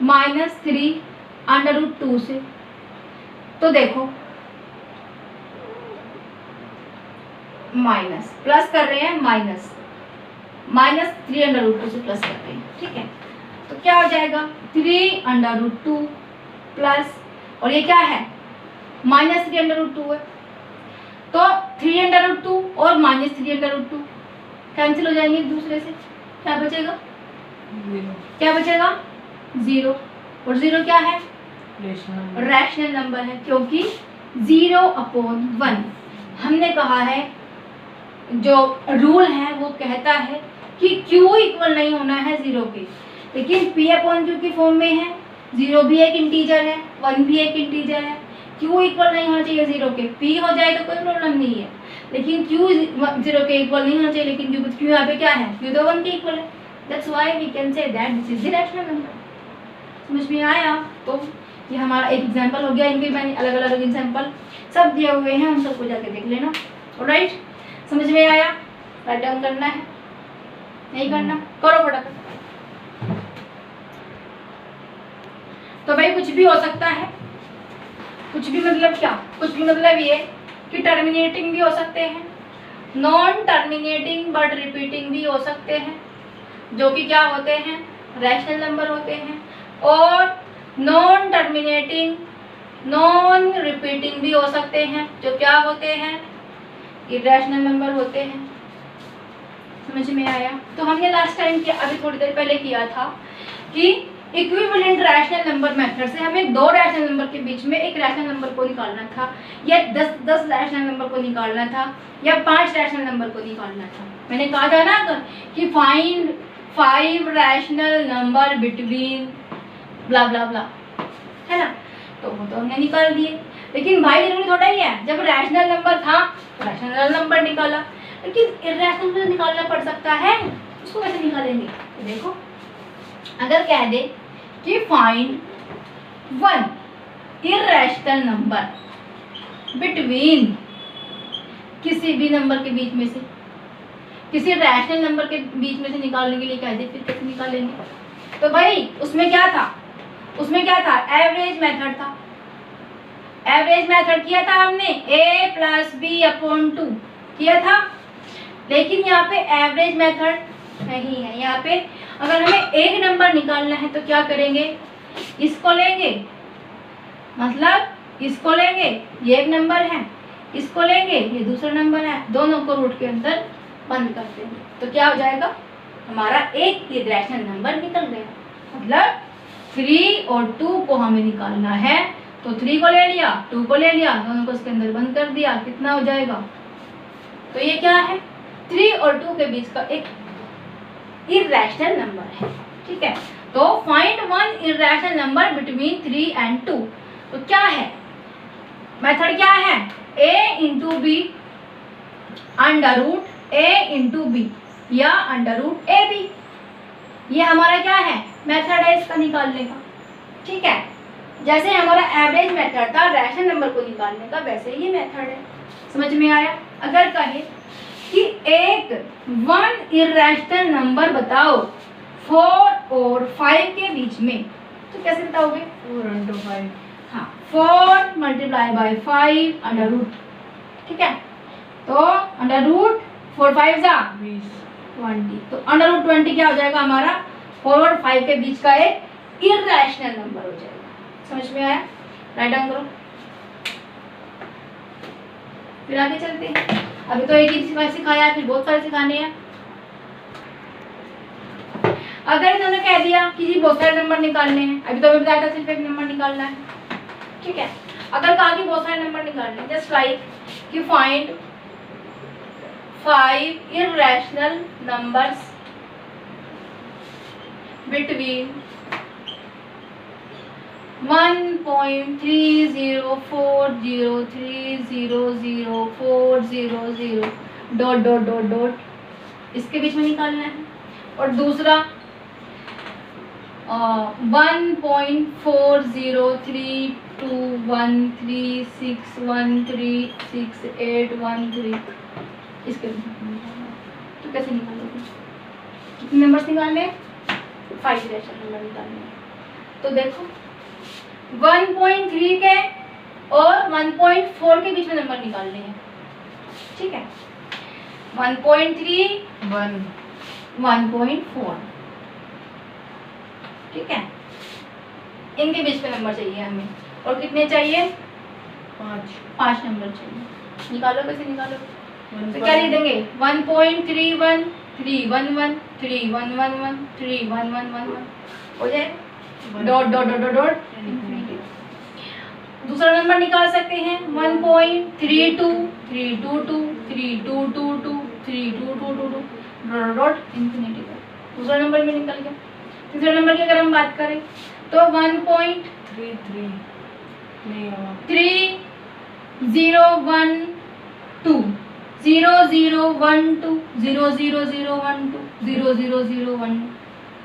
-3 √2 से, तो देखो माइनस प्लस कर रहे हैं -3 √2 से प्लस कर रहे हैं। ठीक है, तो क्या हो जाएगा? 3 √2 प्लस, और ये क्या है? -3 √2 है, तो 3 √2 और -3 √2 कैंसिल हो जाएंगे एक दूसरे से। क्या बचेगा? क्या बचेगा? 0। और 0 क्या है? रैशनल नंबर है क्योंकि 0/1 हमने कहा है, जो रूल है वो कहता है कि Q इक्वल नहीं होना है 0 के, लेकिन P/Q की फॉर्म में है। 0 भी एक इंटीजर है, 1 भी एक इंटीजर है। Q इक्वल नहीं होना चाहिए 0 के। P हो जाए तो कोई प्रॉब्लम नहीं है, लेकिन Q 0 के इक्वल नहीं होना चाहिए। लेकिन Q यहाँ पे क्या है? Q तो 1 के इक्वल है। That's why we can say that this is the rational number. समझ में आया? तो ये हमारा एक एग्जाम्पल हो गया। इनके मैंने अलग अलग एग्जाम्पल सब दिए हुए हैं, उन सबको जाके देख लेना। ऑलराइट, समझ में आया? राइट डाउन करना है, नहीं करना? करो फटाफट। तो भाई कुछ भी हो सकता है। कुछ भी मतलब क्या? कुछ भी मतलब ये कि टर्मिनेटिंग भी हो सकते हैं, नॉन टर्मिनेटिंग बट रिपीटिंग भी हो सकते हैं, जो कि क्या होते हैं? रैशनल नंबर होते हैं। और नॉन टर्मिनेटिंग नॉन रिपीटिंग भी हो सकते हैं, जो क्या होते हैं? इरेशनल नंबर होते हैं। समझ में आया? तो हमने लास्ट टाइम किया, अभी थोड़ी देर पहले किया था कि इक्विवेलेंट रैशनल नंबर मेथड से हमें दो रैशनल नंबर के बीच में एक रैशनल नंबर को निकालना था, या 10 रैशनल नंबर को निकालना था, या 5 रैशनल नंबर को निकालना था। मैंने कहा था ना कि फाइंड 5 रैशनल नंबर बिटवीन ब्ला ब्ला ब्ला, है ना। तो वो तो हमने निकाल दिए, लेकिन भाई जरूरी थोड़ा ही है, जब रैशनल नंबर था तो रैशनल नंबर निकाला, लेकिन इर्रेशनल नंबर निकालना पड़ सकता है, उसको कैसे निकालेंगे? तो देखो, अगर कह दे कि फाइंड 1 इर्रेशनल नंबर बिटवीन किसी भी नंबर के बीच में से, किसी रैशनल नंबर के बीच में से निकालने के लिए कह दे, फिर कैसे निकालेंगे? तो भाई उसमें क्या था, एवरेज मेथड था। एवरेज मेथड किया था हमने, a + b/2 किया था, लेकिन यहाँ पे एवरेज मेथड नहीं है। यहाँ पे अगर हमें एक नंबर निकालना है तो क्या करेंगे, इसको लेंगे, मतलब इसको लेंगे, ये एक नंबर है, इसको लेंगे, ये दूसरा नंबर है, दोनों को रूट के अंदर बंद कर देंगे, तो क्या हो जाएगा, हमारा एक इर्रेशनल नंबर निकल गया। मतलब 3 और 2 को हमें निकालना है, तो 3 को ले लिया, 2 को ले लिया, दोनों को इसके अंदर बंद कर दिया, कितना हो जाएगा? तो ये क्या है, 3 और 2 के बीच का एक इर्रेशनल नंबर है, ठीक है। तो find 1 irrational number between 3 and 2। तो क्या है मेथड, क्या है, a × b √a × b या √ab, ये हमारा क्या है, मेथड है इसका निकालने का, ठीक है। जैसे हमारा एवरेज मेथड था रैशनल नंबर को निकालने का, वैसे ही मेथड है। समझ में आया? अगर कहे कि एक 1 इर्रेशनल नंबर बताओ 4 और 5 के बीच में, तो कैसे बताओगे? 4 × 5, हाँ, 4 × 5 √, ठीक है। तो √4 5 जा 20, तो √20 क्या हो जाएगा हमारा, 4 और 5 के बीच का एक इर्रेशनल नंबर हो जाएगा। समझ में आया? राइट डाउन करो, फिर आगे चलते हैं। अभी तो एक ही सिखाया है, फिर बहुत सारे सिखाने हैं। अगर इन्होंने कह दिया कि जी बहुत सारे नंबर निकालने हैं, अभी तो हमें बताया था सिर्फ एक नंबर निकालना है, ठीक है। अगर कहा कि बहुत सारे नंबर निकालने हैं, जस्ट लाइक कि find 5 irrational numbers between 1.3040300400 dot dot dot dot, इसके बीच में निकालना है। और दूसरा 1.403213613613 इसके बीच में निकालना है। तो कैसे निकालोगे? कितने नंबर्स निकालने? 5 इर्रेशनल नंबर निकालने हैं। तो देखो 1.3 के और 1.4 के बीच में नंबर निकालने हैं, ठीक है। 1.3 1.4, ठीक है, इनके बीच में नंबर चाहिए हमें। और कितने चाहिए? 5 नंबर चाहिए। निकालो, कैसे निकालो? तो क्या लिख देंगे? 1.31 311 3111 3111 हो जाए, डॉट डॉट डॉट डॉट। दूसरा नंबर निकाल सकते हैं 1.32 322 3222 3222 डॉट इंफिनिटी तक। दूसरा नंबर भी निकल गया। तीसरा नंबर की अगर हम बात करें तो 1.33 3012 0012 00012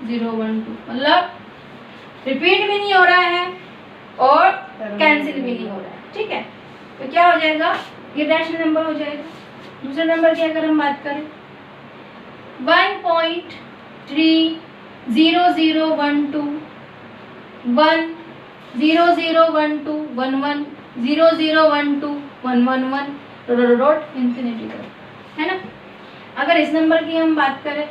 0001012, मतलब रिपीट भी नहीं हो रहा है और कैंसिल भी नहीं हो रहा है, ठीक है। तो क्या हो जाएगा? इर्रेशनल नंबर हो जाएगा। दूसरे नंबर की अगर हम बात करें 1.30012 1 0012 11 0012 111 डॉट इंफिनिटी तक, है ना। अगर इस नंबर की हम बात करें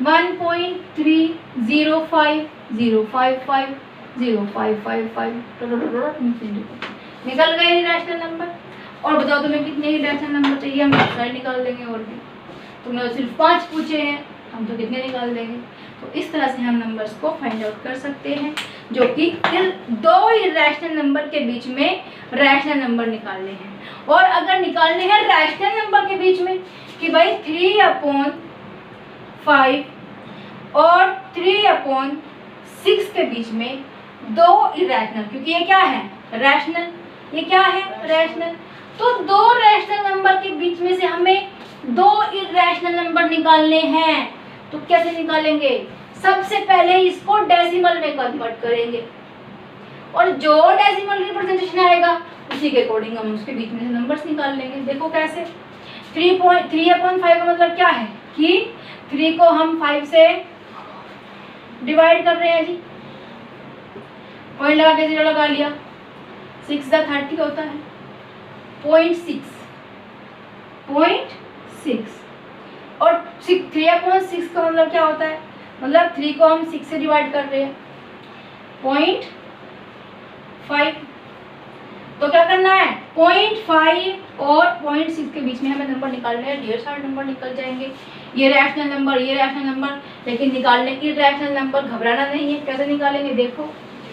1.305 055 0555 डॉट इंफिनिटी तक, निकल गए इर्रेशनल नंबर। और बताओ तुम्हें कितने इर्रेशनल नंबर चाहिए? हम सारे निकाल देंगे। और भी तुमने सिर्फ 5 पूछे हैं, हम हम तो कितने निकाल देंगे। तो इस तरह से हम नंबर्स को फाइंड आउट कर सकते हैं, जो कि दो इरेशनल नंबर के बीच में रैशनल नंबर निकालने हैं। और अगर निकालने हैं रैशनल नंबर के बीच में कि भाई 3/5 और 3/6 के बीच में दो इरेशनल, क्योंकि ये क्या है रैशनल, ये क्या है रैशनल, तो दो रैशनल नंबर के बीच में से हमें दो इरेशनल नंबर निकालने हैं। तो कैसे निकालेंगे, सबसे पहले इसको डेसिमल में कन्वर्ट करेंगे और जो डेसिमल रिप्रेजेंटेशन आएगा उसी के अकॉर्डिंग हम उसके बीच में से नंबर्स निकाल लेंगे। देखो कैसे, 3/5 का मतलब क्या है कि 3 को हम 5 से डिवाइड कर रहे हैं जी, पॉइंट लगा के 0 लगा लिया, 6 × 30 होता है 0.6 और 3/6 का मतलब क्या होता है, मतलब 3 को हम 6 से डिवाइड कर रहे हैं 0.5। तो क्या करना है, 0.5 और 0.6 के बीच में हमें नंबर निकालने हैं। ढेर सारे नंबर निकल जाएंगे, ये रैशनल नंबर, ये रैशनल नंबर, लेकिन निकालने की रैशनल नंबर घबराना नहीं है। कैसे निकालेंगे, देखो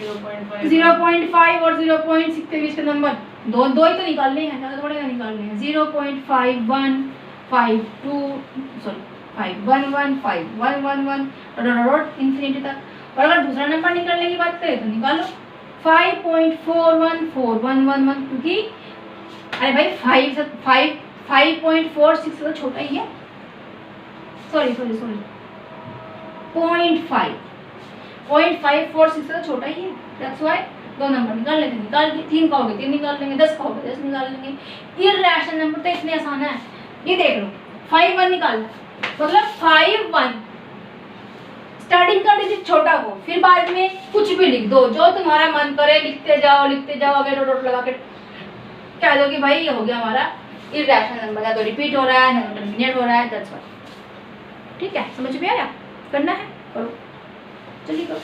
0.5 और 0.6 के बीच के नंबर दो ही तो निकालने हैं, ज़्यादा थोड़े ना निकालने हैं। 0.5152 सॉरी 511 5111 इंफिनिटी तक। और अगर दूसरा नंबर निकालने की बात करें तो निकालो 5.414111, क्योंकि अरे भाई 5.46 तो छोटा ही है, सॉरी 0.546 तो छोटा ही है, दैट्स व्हाई दो नंबर निकाल लेंगे, निकाल के 3 कहोगे 3 निकाल लेंगे, 10 कहोगे 10 निकाल लेंगे। इरैशनल नंबर तो इतने आसान है, ये देख लो 5 निकालना, मतलब 5 स्टार्टिंग का डिजिट छोटा हो, फिर बाद में कुछ भी लिख दो, जो तुम्हारा मन करे लिखते जाओ आगे डॉट लगा के कह दो कि भाई ये हो गया हमारा इरैशनल नंबर, या तो रिपीट हो रहा है ना टर्मिनेट हो रहा है, दैट्स व्हाई। ठीक है, समझ में आया, करना है करो, चलिए करो।